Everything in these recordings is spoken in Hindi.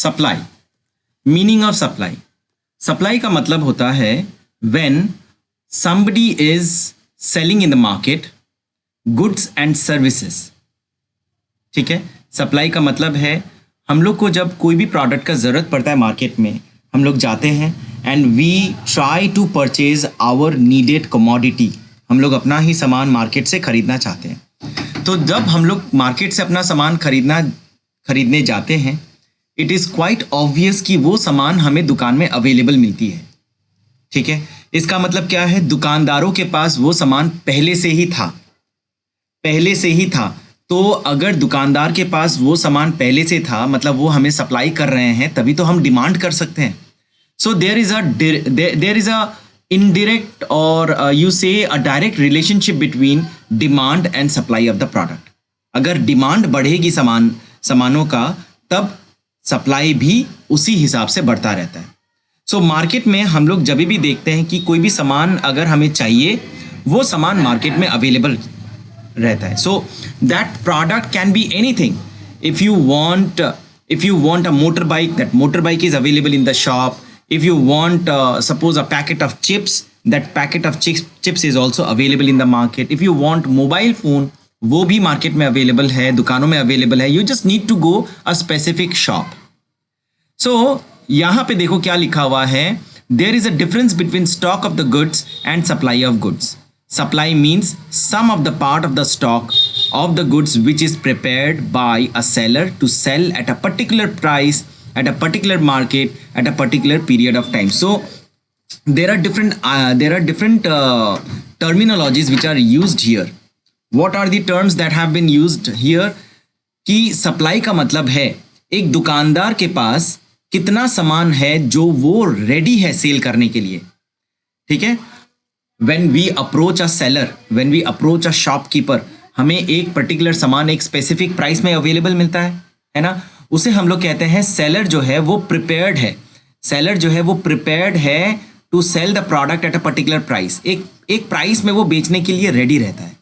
Supply, meaning of supply. Supply का मतलब होता है when somebody is selling in the market goods and services। ठीक है, सप्लाई का मतलब है हम लोग को जब कोई भी प्रोडक्ट का ज़रूरत पड़ता है मार्केट में, हम लोग जाते हैं and we try to purchase our needed commodity. हम लोग अपना ही सामान मार्केट से ख़रीदना चाहते हैं। तो जब हम लोग मार्केट से अपना सामान खरीदने जाते हैं, इट इज़ क्वाइट ऑब्वियस कि वो सामान हमें दुकान में अवेलेबल मिलती है। ठीक है, इसका मतलब क्या है, दुकानदारों के पास वो सामान पहले से ही था। तो अगर दुकानदार के पास वो सामान पहले से था, मतलब वो हमें सप्लाई कर रहे हैं, तभी तो हम डिमांड कर सकते हैं। So there is a indirect और you say a direct relationship between demand and supply of the product. अगर डिमांड बढ़ेगी सामानों का, तब सप्लाई भी उसी हिसाब से बढ़ता रहता है। सो मार्केट में हम लोग जब भी देखते हैं कि कोई भी सामान अगर हमें चाहिए, वो सामान मार्केट में अवेलेबल रहता है। So that product can be anything. If you want a motor bike, that motor bike is available in the shop. If you want suppose a packet of chips, that packet of chips is also available in the market. If you want mobile phone, वो भी मार्केट में अवेलेबल है, दुकानों में अवेलेबल है। You just need to go a specific shop. So यहाँ पे देखो क्या लिखा हुआ है, there is a difference between stock of the goods and supply of goods. Supply means some of the part of the stock of the goods which is prepared by a seller to sell at a particular price at a particular market at a particular period of time. So there are different terminologies which are used here. What are the terms that have been used here? कि सप्लाई का मतलब है एक दुकानदार के पास कितना सामान है जो वो रेडी है सेल करने के लिए। ठीक है, when we approach a seller, when we approach a shopkeeper, हमें एक पर्टिकुलर सामान एक स्पेसिफिक प्राइस में अवेलेबल मिलता है ना, उसे हम लोग कहते हैं सेलर जो है वो प्रिपेयर्ड है। सेलर जो है वो प्रिपेयर्ड है to sell the product at a particular price. एक प्राइस में वो बेचने के लिए रेडी रहता है।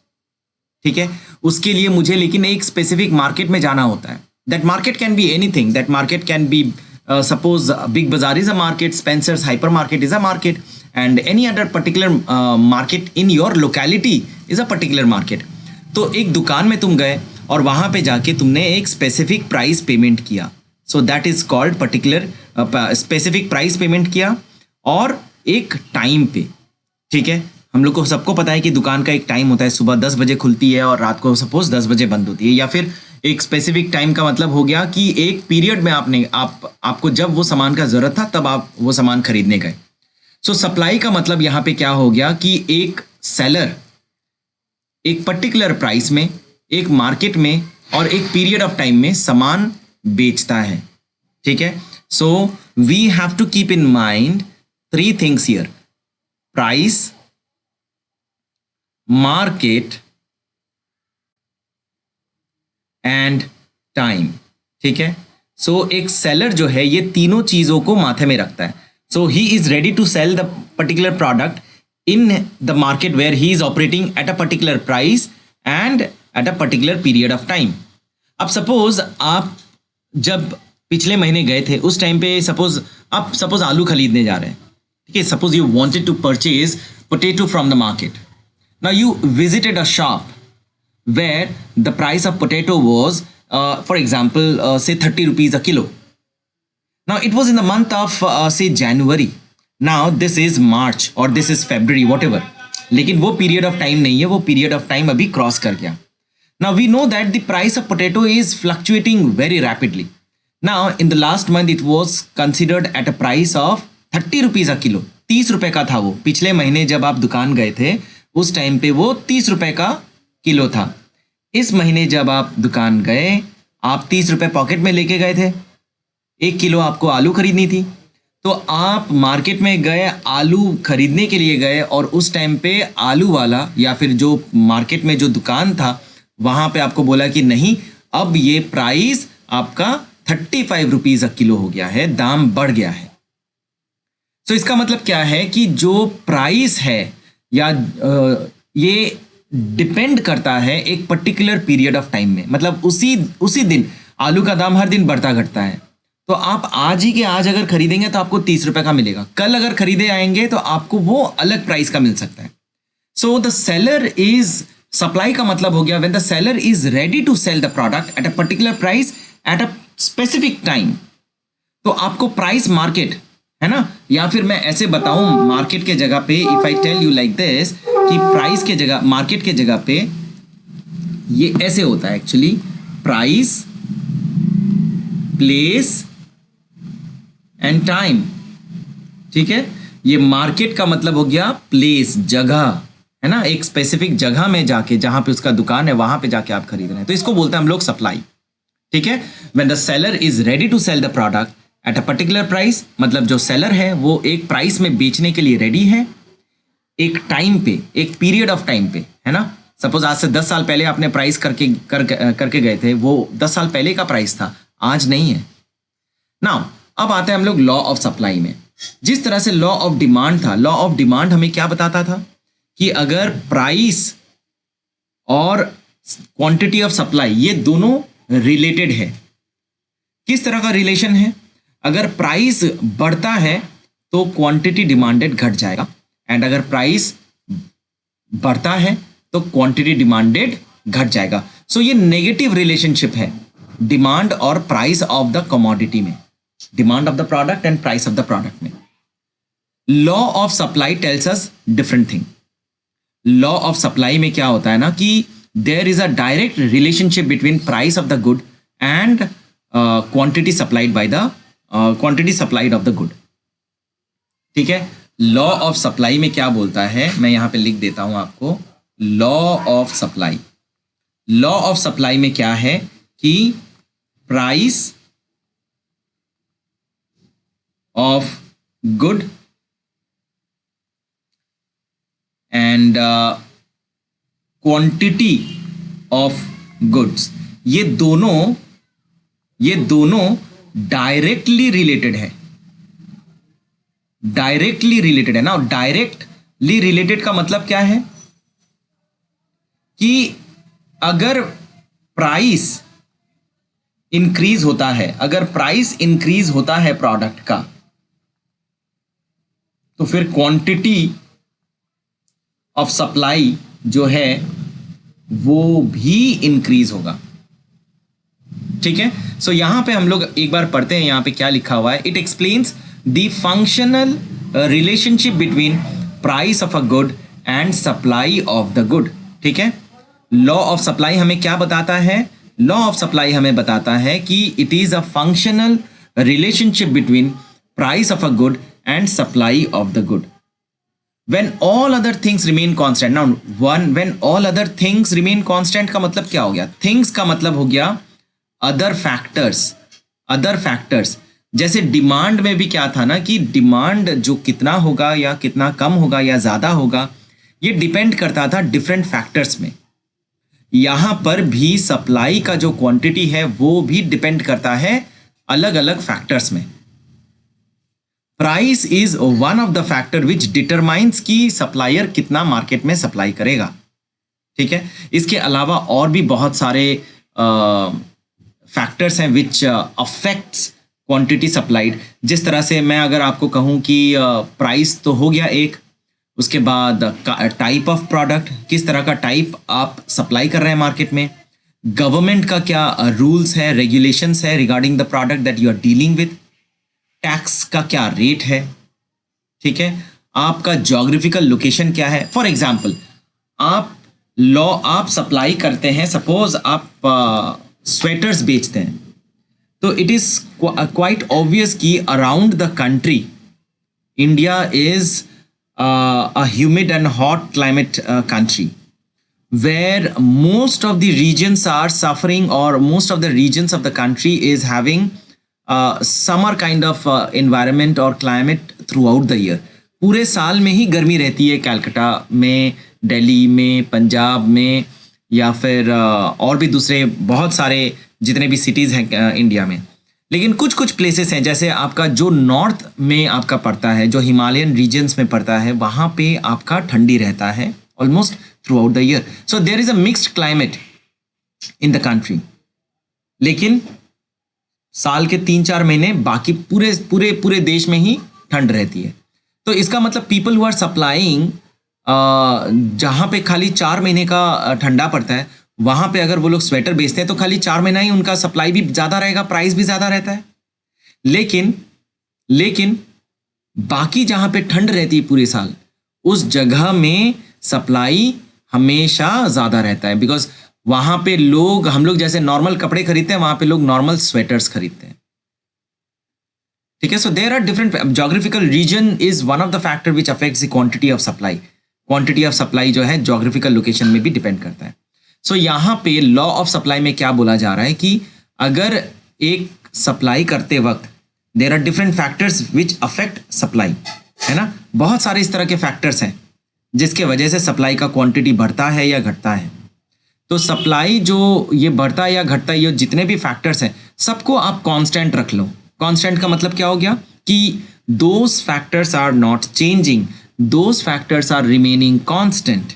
ठीक है, उसके लिए मुझे लेकिन एक स्पेसिफिक मार्केट में जाना होता है। That market can be anything. That market can be suppose big Bazaar is a market, Spencer's hyper market is a market, and any other particular market in your locality is a particular market. तो एक दुकान में तुम गए और वहाँ पे जाके तुमने एक स्पेसिफिक प्राइस पेमेंट किया। सो that is called particular specific price payment किया, और एक टाइम पे। ठीक है, हम लोग को सबको पता है कि दुकान का एक टाइम होता है, सुबह 10 बजे खुलती है और रात को सपोज 10 बजे बंद होती है। या फिर एक स्पेसिफिक टाइम का मतलब हो गया कि एक पीरियड में आपको जब वो सामान का ज़रूरत था तब आप वो सामान खरीदने गए। सो सप्लाई का मतलब यहाँ पे क्या हो गया कि एक सेलर एक पर्टिकुलर प्राइस में, एक मार्केट में और एक पीरियड ऑफ टाइम में सामान बेचता है। ठीक है, so we have to keep in mind 3 things here: price, market and time. ठीक है, सो एक सेलर जो है ये तीनों चीजों को माथे में रखता है। So he is ready to sell the particular product in the market where he is operating at a particular price and at a particular period of time. अब सपोज आप जब पिछले महीने गए थे, उस टाइम पे सपोज आलू खरीदने जा रहे हैं। Okay, suppose you wanted to purchase potato from the market. Now you visited a shop where the price of potato was, for example, say 30 rupees a kilo. Now it was in the month of say January. Now this is March or this is February, whatever. लेकिन वो period of time नहीं है, वो period of time अभी cross कर गया. Now we know that the price of potato is fluctuating very rapidly. Now in the last month it was considered at a price of 30 rupees a kilo. 30 रुपये का था वो। पिछले महीने जब आप दुकान गए थे उस टाइम पे वो 30 रुपये का किलो था। इस महीने जब आप दुकान गए, आप 30 रुपये पॉकेट में लेके गए थे, 1 किलो आपको आलू खरीदनी थी, तो आप मार्केट में गए, आलू खरीदने के लिए गए, और उस टाइम पे आलू वाला या फिर जो मार्केट में जो दुकान था वहाँ पे आपको बोला कि नहीं, अब ये प्राइस आपका 35 रुपीज़ अ किलो हो गया है, दाम बढ़ गया है। तो इसका मतलब क्या है कि जो प्राइस है या ये डिपेंड करता है एक पर्टिकुलर पीरियड ऑफ टाइम में। मतलब उसी दिन आलू का दाम हर दिन बढ़ता घटता है। तो आप आज ही के आज अगर खरीदेंगे तो आपको 30 रुपए का मिलेगा, कल अगर खरीदे आएंगे तो आपको वो अलग प्राइस का मिल सकता है। So the seller is, supply का मतलब हो गया when the seller is ready to sell the product at a particular price at a specific time. तो आपको प्राइस मार्केट है ना, या फिर मैं ऐसे बताऊं मार्केट के जगह पे, if I tell you like this कि प्राइस के जगह, मार्केट के जगह पे ये ऐसे होता है actually, price, place and time. ठीक है, ये मार्केट का मतलब हो गया प्लेस, जगह, है ना, एक स्पेसिफिक जगह में जाके, जहां पे उसका दुकान है वहां पे जाके आप खरीद रहे हैं, तो इसको बोलते हैं हम लोग सप्लाई। ठीक है, when the seller is ready to sell the product at a particular price, मतलब जो सेलर है वो एक प्राइस में बेचने के लिए रेडी है, एक टाइम पे, एक पीरियड ऑफ टाइम पे, है ना। सपोज आज से 10 साल पहले आपने प्राइस करके गए थे, वो 10 साल पहले का प्राइस था, आज नहीं है। नाउ अब आते हैं हम लोग लॉ ऑफ सप्लाई में। जिस तरह से लॉ ऑफ डिमांड था, लॉ ऑफ डिमांड हमें क्या बताता था कि अगर प्राइस और क्वांटिटी ऑफ सप्लाई ये दोनों रिलेटेड है। किस तरह का रिलेशन है? अगर प्राइस बढ़ता है तो क्वांटिटी डिमांडेड घट जाएगा, एंड अगर प्राइस बढ़ता है तो क्वांटिटी डिमांडेड घट जाएगा। सो ये नेगेटिव रिलेशनशिप है डिमांड और प्राइस ऑफ द कमोडिटी में, demand of the product and price of the product में। Law of supply tells us different thing. Law of supply में क्या होता है ना कि there is a direct relationship between price of the good and quantity supplied by the quantity supplied of the good. ठीक है, लॉ ऑफ सप्लाई में क्या बोलता है, मैं यहां पे लिख देता हूं आपको। Law of supply, law of supply में क्या है कि price of good and quantity of goods, ये दोनों डायरेक्टली रिलेटेड है। डायरेक्टली रिलेटेड है ना। डायरेक्टली रिलेटेड का मतलब क्या है कि अगर प्राइस इंक्रीज होता है, अगर प्राइस इंक्रीज होता है प्रोडक्ट का, तो फिर क्वांटिटी ऑफ सप्लाई जो है वो भी इंक्रीज होगा। ठीक है, सो यहां पे हम लोग एक बार पढ़ते हैं, यहां पे क्या लिखा हुआ है। It explains the functional relationship between price of a good and supply of the good. ठीक है, लॉ ऑफ सप्लाई हमें क्या बताता है? लॉ ऑफ सप्लाई हमें बताता है कि it is a functional relationship between price of a good and supply of the good when all other things remain constant. Now when all other things remain constant का मतलब क्या हो गया? things का मतलब हो गया other factors। जैसे डिमांड में भी क्या था ना कि डिमांड जो कितना होगा या कितना कम होगा या ज्यादा होगा, ये डिपेंड करता था डिफरेंट फैक्टर्स में। यहां पर भी सप्लाई का जो क्वांटिटी है वो भी डिपेंड करता है अलग अलग फैक्टर्स में। Price is one of the factor which determines कि सप्लायर कितना मार्केट में सप्लाई करेगा। ठीक है, इसके अलावा और भी बहुत सारे फैक्टर्स हैं विच अफेक्ट्स क्वांटिटी सप्लाइड। जिस तरह से मैं अगर आपको कहूं कि प्राइस तो हो गया एक, उसके बाद टाइप ऑफ प्रोडक्ट, किस तरह का टाइप आप सप्लाई कर रहे हैं मार्केट में, गवर्नमेंट का क्या रूल्स है, रेगुलेशंस है regarding the product that you are dealing with, tax का क्या रेट है। ठीक है, आपका ज्योग्राफिकल लोकेशन क्या है। फॉर एग्जाम्पल आप सप्लाई करते हैं, सपोज आप स्वेटर्स बेचते हैं, तो इट इज क्वाइट ऑब्वियस कि around the country India is a humid and hot climate country where most of the regions are suffering or most of the regions of the country is having summer kind of environment or climate throughout the year। पूरे साल में ही गर्मी रहती है कलकत्ता में, दिल्ली में, पंजाब में, या फिर और भी दूसरे बहुत सारे जितने भी सिटीज़ हैं इंडिया में। लेकिन कुछ कुछ प्लेसेस हैं, जैसे आपका जो नॉर्थ में आपका पड़ता है, जो हिमालयन रीजन्स में पड़ता है, वहाँ पे आपका ठंडी रहता है almost throughout the year, so there is a mixed climate in the country। लेकिन साल के 3-4 महीने बाकी पूरे पूरे पूरे देश में ही ठंड रहती है। तो इसका मतलब पीपल हु आर सप्लाइंग, जहाँ पे खाली 4 महीने का ठंडा पड़ता है, वहाँ पे अगर वो लोग स्वेटर बेचते हैं तो खाली 4 महीना ही उनका सप्लाई भी ज़्यादा रहेगा, प्राइस भी ज़्यादा रहता है। लेकिन बाकी जहाँ पे ठंड रहती है पूरे साल, उस जगह में सप्लाई हमेशा ज़्यादा रहता है, बिकॉज वहाँ पे लोग, हम लोग जैसे नॉर्मल कपड़े खरीदते हैं, वहाँ पे लोग नॉर्मल स्वेटर्स खरीदते हैं। ठीक है, so there are different, geographical region is one of the factor which affects the quantity of supply. Quantity of supply जो है जोग्राफिकल लोकेशन में भी डिपेंड करता है। सो यहाँ पे लॉ ऑफ सप्लाई में क्या बोला जा रहा है कि अगर एक सप्लाई करते वक्त there are different factors which affect supply, है ना, बहुत सारे इस तरह के फैक्टर्स हैं जिसके वजह से सप्लाई का क्वांटिटी बढ़ता है या घटता है। तो सप्लाई जो ये बढ़ता है या घटता है, ये जितने भी फैक्टर्स हैं सबको आप कांस्टेंट रख लो। कांस्टेंट का मतलब क्या हो गया कि those factors are not changing, those factors are remaining constant.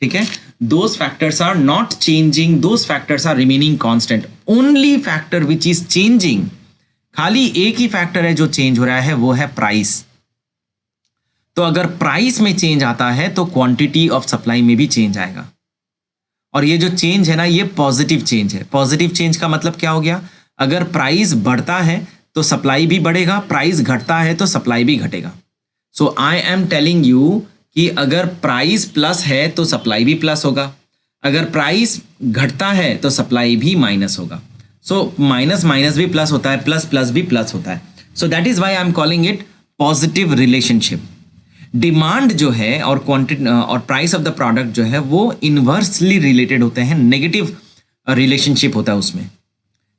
ठीक है, those factors are not changing, those factors are remaining constant. Only factor which is changing, खाली एक ही फैक्टर है जो चेंज हो रहा है, वो है प्राइस। तो अगर प्राइस में चेंज आता है तो क्वांटिटी ऑफ सप्लाई में भी चेंज आएगा। और ये जो चेंज है ना, ये पॉजिटिव चेंज है। पॉजिटिव चेंज का मतलब क्या हो गया, अगर प्राइस बढ़ता है तो सप्लाई भी बढ़ेगा, प्राइस घटता है तो सप्लाई भी घटेगा। सो आई एम टेलिंग यू कि अगर प्राइस प्लस है तो सप्लाई भी प्लस होगा, अगर प्राइस घटता है तो सप्लाई भी माइनस होगा। सो माइनस माइनस भी प्लस होता है, प्लस प्लस भी प्लस होता है। So that is why I am calling it positive relationship. Demand जो है और क्वांटिटी और प्राइस ऑफ द प्रोडक्ट जो है वो इन्वर्सली रिलेटेड होते हैं, नेगेटिव रिलेशनशिप होता है उसमें।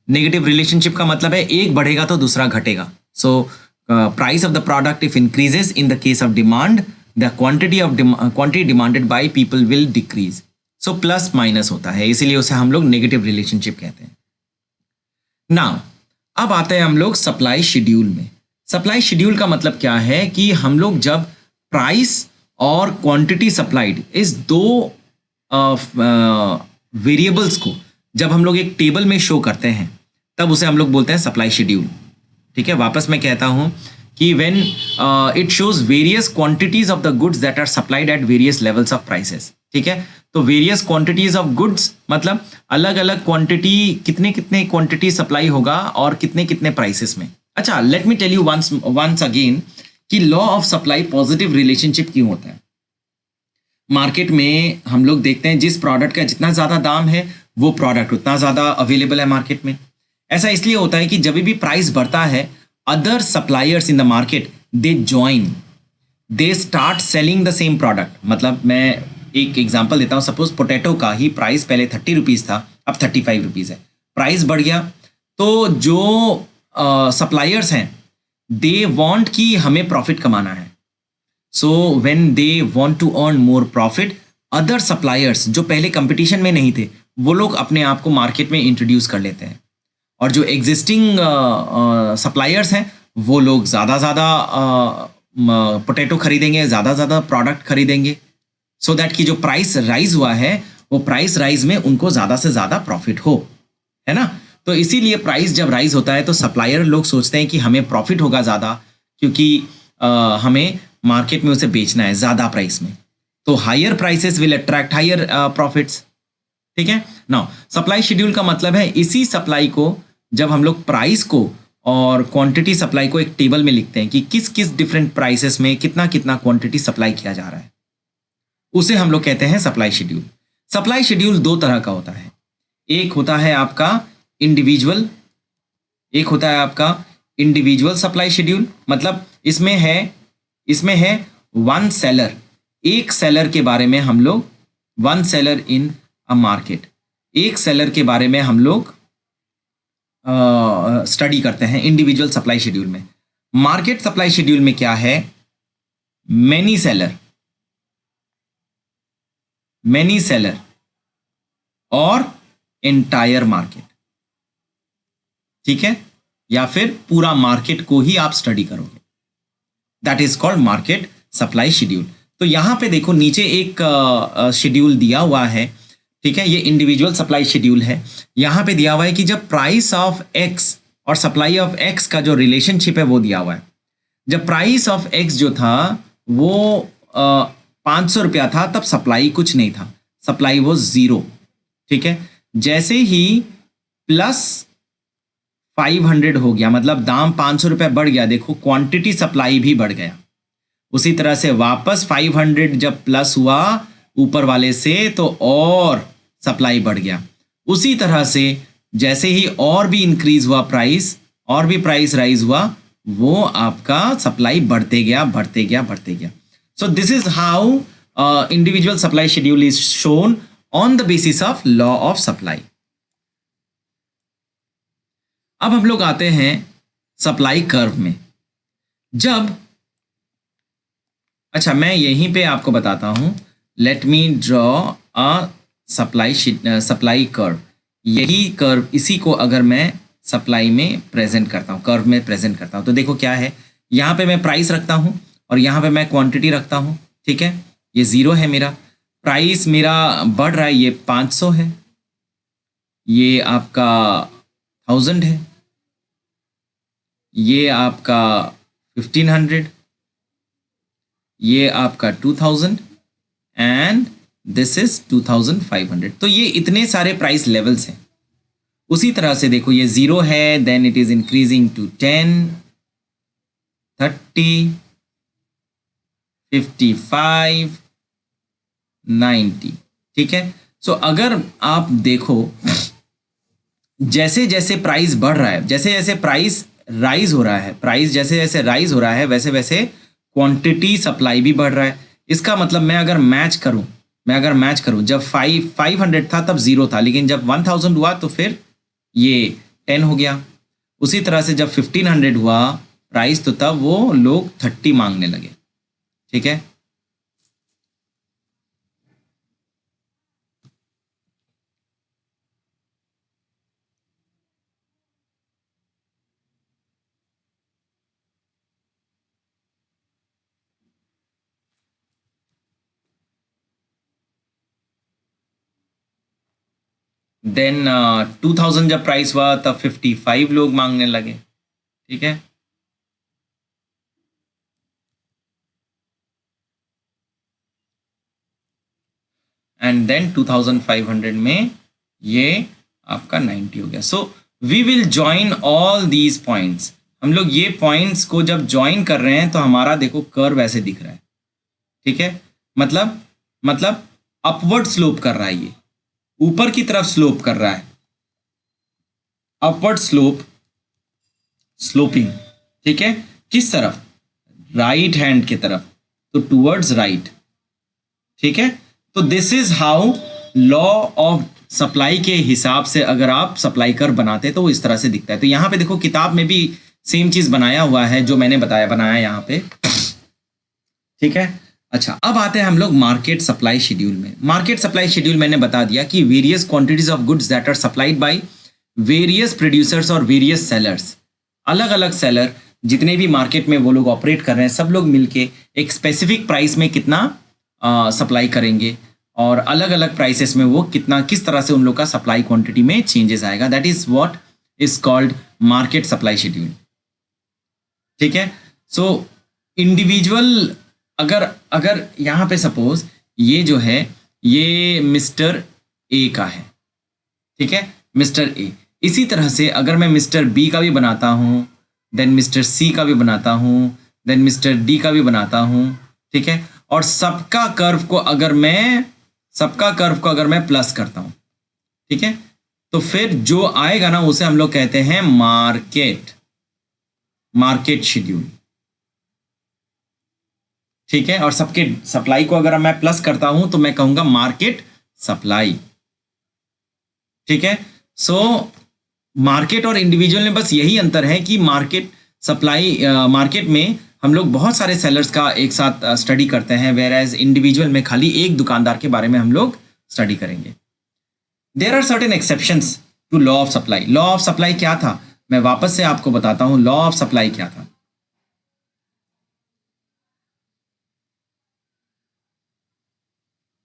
नेगेटिव रिलेशनशिप का मतलब है एक बढ़ेगा तो दूसरा घटेगा। सो price of the product if increases in the case of demand, the quantity demanded by people will decrease. So plus minus होता है, इसीलिए उसे हम लोग नेगेटिव रिलेशनशिप कहते हैं। नाउ अब आते हैं हम लोग सप्लाई शेड्यूल में। सप्लाई शेड्यूल का मतलब क्या है कि हम लोग जब प्राइस और क्वांटिटी सप्लाइड, इस दो वेरिएबल्स को जब हम लोग एक टेबल में शो करते हैं तब उसे हम लोग बोलते हैं सप्लाई शेड्यूल। ठीक है, वापस मैं कहता हूं कि when it shows various quantities of the goods that are supplied at various levels of prices. ठीक है, तो वेरियस क्वांटिटीज ऑफ गुड्स मतलब अलग अलग क्वांटिटी, कितने कितने क्वांटिटी सप्लाई होगा और कितने कितने प्राइसेस में। अच्छा, let me tell you once again कि law of supply positive relationship क्यों होता है। मार्केट में हम लोग देखते हैं जिस प्रोडक्ट का जितना ज़्यादा दाम है वो प्रोडक्ट उतना ज़्यादा अवेलेबल है मार्केट में। ऐसा इसलिए होता है कि जब भी प्राइस बढ़ता है, other suppliers in the market they join, they start selling the same product. मतलब मैं एक एग्जांपल देता हूँ, सपोज पोटैटो का ही प्राइस पहले 30 रुपीज़ था, अब 35 रुपीज़ है, प्राइस बढ़ गया। तो जो सप्लायर्स हैं दे वांट कि हमें प्रॉफिट कमाना है। So when they want to earn more profit, other suppliers जो पहले कंपटीशन में नहीं थे वो लोग अपने आप को मार्केट में इंट्रोड्यूस कर लेते हैं, और जो एग्जिस्टिंग सप्लायर्स हैं वो लोग ज़्यादा पोटैटो खरीदेंगे, ज़्यादा प्रोडक्ट खरीदेंगे, सो दैट कि जो प्राइस राइज हुआ है वो प्राइस राइज में उनको ज़्यादा से ज़्यादा प्रॉफिट हो, है ना। तो इसीलिए प्राइस जब राइज होता है तो सप्लायर लोग सोचते हैं कि हमें प्रॉफिट होगा ज़्यादा, क्योंकि हमें मार्केट में उसे बेचना है ज़्यादा प्राइस में। तो higher prices will attract higher profits. ठीक है, नाउ सप्लाई शेड्यूल का मतलब है इसी सप्लाई को जब हम लोग प्राइस को और क्वांटिटी सप्लाई को एक टेबल में लिखते हैं कि किस किस डिफरेंट प्राइसेस में कितना कितना क्वांटिटी सप्लाई किया जा रहा है, उसे हम लोग कहते हैं सप्लाई शेड्यूल। सप्लाई शेड्यूल दो तरह का होता है, एक होता है आपका इंडिविजुअल, एक होता है आपका इंडिविजुअल सप्लाई शेड्यूल। मतलब इसमें है वन सेलर, एक सेलर के बारे में हम लोग, one seller in a market, एक सेलर के बारे में हम लोग स्टडी करते हैं इंडिविजुअल सप्लाई शेड्यूल में। मार्केट सप्लाई शेड्यूल में क्या है, मैनी सेलर और एंटायर मार्केट। ठीक है, या फिर पूरा मार्केट को ही आप स्टडी करोगे, that is called market supply schedule. तो यहां पे देखो नीचे एक शेड्यूल दिया हुआ है। ठीक है, ये इंडिविजुअल सप्लाई शेड्यूल है। यहां पे दिया हुआ है कि जब प्राइस ऑफ एक्स और सप्लाई ऑफ एक्स का जो रिलेशनशिप है वो दिया हुआ है। जब प्राइस ऑफ एक्स जो था वो 500 रुपया था, तब सप्लाई कुछ नहीं था, सप्लाई वो 0। ठीक है, जैसे ही प्लस 500 हो गया, मतलब दाम 500 रुपये बढ़ गया, देखो क्वांटिटी सप्लाई भी बढ़ गया। उसी तरह से वापस 500 जब प्लस हुआ ऊपर वाले से, तो और सप्लाई बढ़ गया। उसी तरह से जैसे ही और भी इंक्रीज हुआ प्राइस, और भी प्राइस राइज हुआ, वो आपका सप्लाई बढ़ते गया बढ़ते गया बढ़ते गया। सो this is how individual supply schedule is shown on the basis of law of supply. अब हम लोग आते हैं सप्लाई कर्व में। जब अच्छा, मैं यहीं पे आपको बताता हूं, let me draw a supply curve. यही कर्व, इसी को अगर मैं सप्लाई में प्रेजेंट करता हूं, कर्व में प्रेजेंट करता हूं, तो देखो क्या है, यहाँ पे मैं प्राइस रखता हूं और यहाँ पे मैं क्वांटिटी रखता हूं। ठीक है, ये 0 है मेरा, प्राइस मेरा बढ़ रहा है, ये 500 है, ये आपका 1000 है, ये आपका 1500, ये आपका 2000 एंड दिस इज 2500। तो ये इतने सारे प्राइस लेवल्स हैं। उसी तरह से देखो, ये 0 है, then it is increasing to 10, 30, 55, 90। ठीक है, सो अगर आप देखो, जैसे जैसे प्राइस बढ़ रहा है, जैसे जैसे प्राइस राइज हो रहा है, प्राइस जैसे जैसे राइज हो रहा है, वैसे वैसे क्वांटिटी सप्लाई भी बढ़ रहा है। इसका मतलब मैं अगर मैच करूं, जब 500 था तब 0 था, लेकिन जब 1000 हुआ तो फिर ये 10 हो गया। उसी तरह से जब 1500 हुआ प्राइस, तो तब वो लोग 30 मांगने लगे। ठीक है, देन 2000 जब प्राइस हुआ तब 55 लोग मांगने लगे। ठीक है, एंड देन 2500 में ये आपका 90 हो गया। So we will join all these points. हम लोग ये पॉइंट्स को जब ज्वाइन कर रहे हैं तो हमारा देखो कर्व ऐसे दिख रहा है। ठीक है, मतलब अपवर्ड स्लोप कर रहा है, ये ऊपर की तरफ स्लोप कर रहा है, अपवर्ड स्लोपिंग। ठीक है, किस तरफ? राइट हैंड की तरफ, तो टूवर्ड्स राइट। ठीक है, तो this is how law of supply के हिसाब से अगर आप सप्लाई कर बनाते तो वो इस तरह से दिखता है। तो यहाँ पे देखो, किताब में भी सेम चीज बनाया हुआ है जो मैंने बनाया यहाँ पे। ठीक है, अच्छा, अब आते हैं हम लोग मार्केट सप्लाई शेड्यूल में। मार्केट सप्लाई शेड्यूल मैंने बता दिया कि various quantities of goods that are supplied by various producers और वेरियस सेलर्स। अलग अलग सेलर जितने भी मार्केट में वो लोग ऑपरेट कर रहे हैं, सब लोग मिलके एक स्पेसिफिक प्राइस में कितना सप्लाई करेंगे, और अलग अलग प्राइसेस में वो किस तरह से उन लोग का सप्लाई क्वांटिटी में चेंजेस आएगा। That is what is called market supply schedule. ठीक है, सो इंडिविजुअल, अगर यहाँ पे सपोज ये जो है ये मिस्टर ए का है। ठीक है, मिस्टर ए। इसी तरह से अगर मैं मिस्टर बी का भी बनाता हूँ, देन मिस्टर सी का भी बनाता हूँ, देन मिस्टर डी का भी बनाता हूँ। ठीक है, और सबका कर्व को अगर मैं प्लस करता हूँ, ठीक है, तो फिर जो आएगा ना उसे हम लोग कहते हैं मार्केट शेड्यूल। ठीक है, और सबके सप्लाई को अगर मैं प्लस करता हूं तो मैं कहूंगा मार्केट सप्लाई। ठीक है, सो मार्केट और इंडिविजुअल में बस यही अंतर है कि मार्केट में हम लोग बहुत सारे सेलर्स का एक साथ स्टडी करते हैं, वेयर एज इंडिविजुअल में खाली एक दुकानदार के बारे में हम लोग स्टडी करेंगे। There are certain exceptions to law of supply. Law of supply क्या था, मैं वापस से आपको बताता हूं लॉ ऑफ सप्लाई क्या था।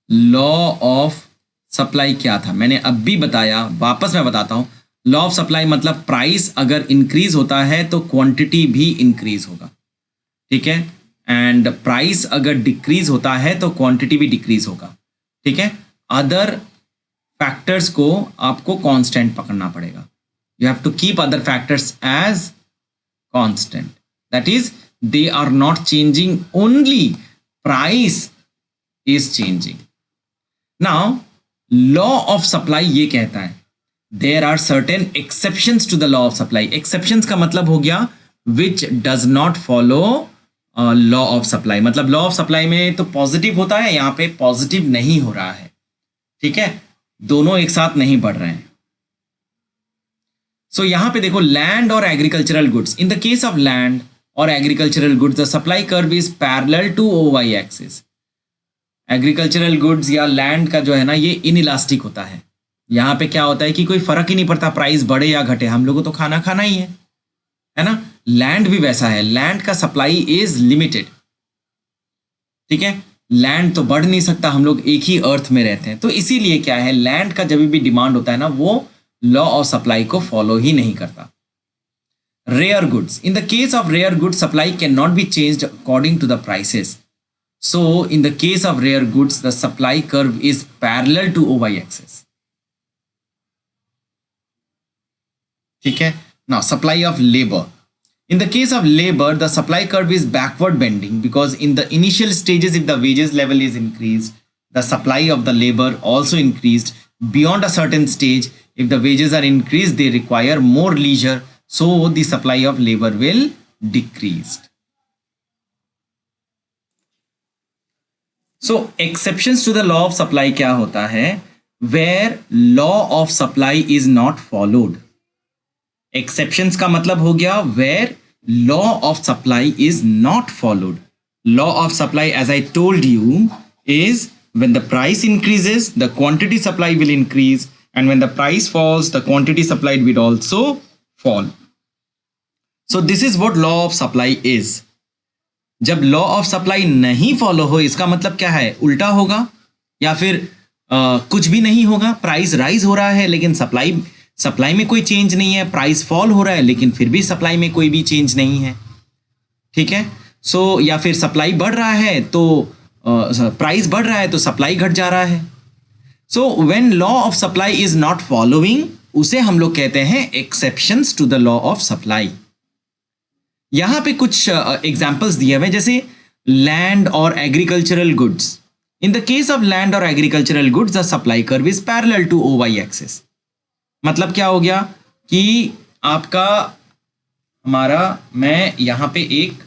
लॉ ऑफ सप्लाई क्या था मैंने अब भी बताया, वापस मैं बताता हूं। लॉ ऑफ सप्लाई मतलब प्राइस अगर इंक्रीज होता है तो क्वांटिटी भी इंक्रीज होगा, ठीक है, एंड प्राइस अगर डिक्रीज होता है तो क्वांटिटी भी डिक्रीज होगा, ठीक है। अदर फैक्टर्स को आपको कांस्टेंट पकड़ना पड़ेगा, you have to keep other factors as constant, that is they are not changing, only price is changing. Now law of supply ये कहता है there are certain exceptions to the law of supply. Exceptions का मतलब हो गया which does not follow law of supply, मतलब लॉ ऑफ सप्लाई में तो पॉजिटिव होता है, यहाँ पे पॉजिटिव नहीं हो रहा है, ठीक है, दोनों एक साथ नहीं बढ़ रहे हैं। सो यहां पे देखो लैंड और agricultural goods, in the case of land और agricultural goods the supply curve is parallel to OY axis. Agricultural goods या लैंड का जो है ना ये इनइलास्टिक होता है, यहाँ पे क्या होता है कि कोई फर्क ही नहीं पड़ता प्राइस बढ़े या घटे, हम लोगों को तो खाना खाना ही है ना। लैंड भी वैसा है, लैंड का सप्लाई इज लिमिटेड, ठीक है, लैंड तो बढ़ नहीं सकता, हम लोग एक ही अर्थ में रहते हैं, तो इसीलिए क्या है लैंड का जब भी डिमांड होता है ना वो लॉ ऑफ सप्लाई को फॉलो ही नहीं करता। Rare goods, in the case of rare goods supply can not be changed according to the prices, so in the case of rare goods the supply curve is parallel to OY axis, ठीक है। Now supply of labour, in the case of labor the supply curve is backward bending because in the initial stages if the wages level is increased the supply of the labor also increased, beyond a certain stage if the wages are increased they require more leisure so the supply of labor will decrease. So exceptions to the law of supply क्या होता है, where law of supply is not followed। Exceptions का मतलब हो गया where law of supply is not followed. Law of supply as I told you is when the price increases the quantity supply will increase and when the price falls the quantity supplied will also fall. So this is what law of supply is. जब लॉ ऑफ सप्लाई नहीं फॉलो हो इसका मतलब क्या है, उल्टा होगा या फिर कुछ भी नहीं होगा, प्राइस राइज हो रहा है लेकिन सप्लाई में कोई चेंज नहीं है, प्राइस फॉल हो रहा है लेकिन फिर भी सप्लाई में कोई भी चेंज नहीं है, ठीक है। सो या फिर सप्लाई बढ़ रहा है तो प्राइस बढ़ रहा है तो सप्लाई घट जा रहा है। So when law of supply is not following उसे हम लोग कहते हैं exceptions to the law of supply. यहां पे कुछ एग्जांपल्स दिए हुए जैसे लैंड और agricultural goods. In the case of land और agricultural goods the supply curve is parallel to OY axis. मतलब क्या हो गया कि आपका हमारा मैं यहाँ पे एक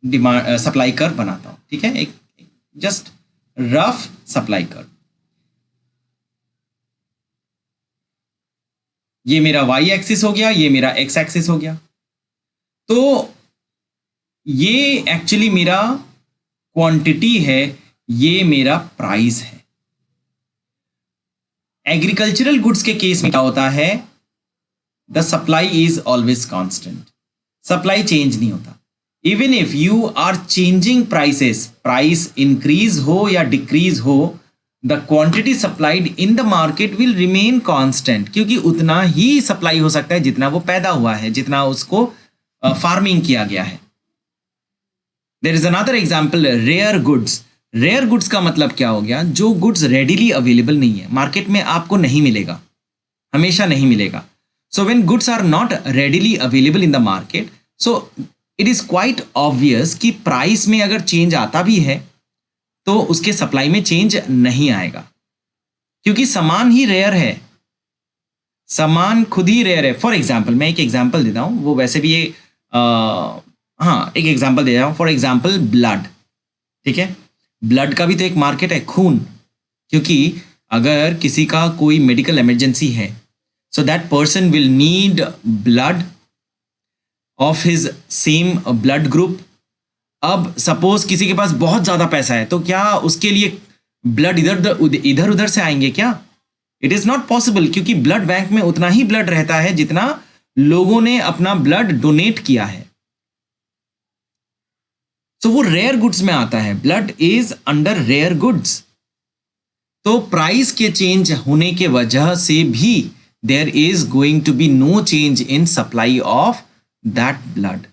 डिमांड सप्लाई कर्व बनाता हूँ, ठीक है, एक जस्ट रफ सप्लाई कर्व। ये मेरा Y एक्सिस हो गया, ये मेरा X एक्सिस हो गया। तो ये एक्चुअली मेरा क्वांटिटी है, ये मेरा प्राइस है। एग्रीकल्चरल गुड्स के केस में क्या होता है, the supply is always constant, supply change नहीं होता। Even if you are changing prices, price increase हो या डिक्रीज हो, the quantity supplied in the market will remain constant, क्योंकि उतना ही सप्लाई हो सकता है जितना वो पैदा हुआ है, जितना उसको फार्मिंग किया गया है। There is another example rare goods. Rare goods का मतलब क्या हो गया, जो गुड्स रेडिली अवेलेबल नहीं है, मार्केट में आपको नहीं मिलेगा, हमेशा नहीं मिलेगा। So when goods are not readily available in the market, so it is quite obvious कि प्राइस में अगर चेंज आता भी है तो उसके सप्लाई में चेंज नहीं आएगा, क्योंकि सामान ही रेयर है, सामान खुद ही रेयर है। फॉर एग्जाम्पल मैं एक एग्जाम्पल देता हूँ, वो वैसे भी एक एक एग्जाम्पल दे रहा हूँ। फॉर एग्जाम्पल ब्लड, ठीक है, ब्लड का भी तो एक मार्केट है, खून, क्योंकि अगर किसी का कोई मेडिकल इमरजेंसी है so that person will need blood of his same blood group. अब सपोज किसी के पास बहुत ज़्यादा पैसा है तो क्या उसके लिए ब्लड इधर उधर से आएंगे क्या? इट इज़ नॉट पॉसिबल, क्योंकि ब्लड बैंक में उतना ही ब्लड रहता है जितना लोगों ने अपना ब्लड डोनेट किया है। सो वो रेयर गुड्स में आता है, blood is under rare goods. तो प्राइस के चेंज होने के वजह से भी there is going to be no change in supply of that blood.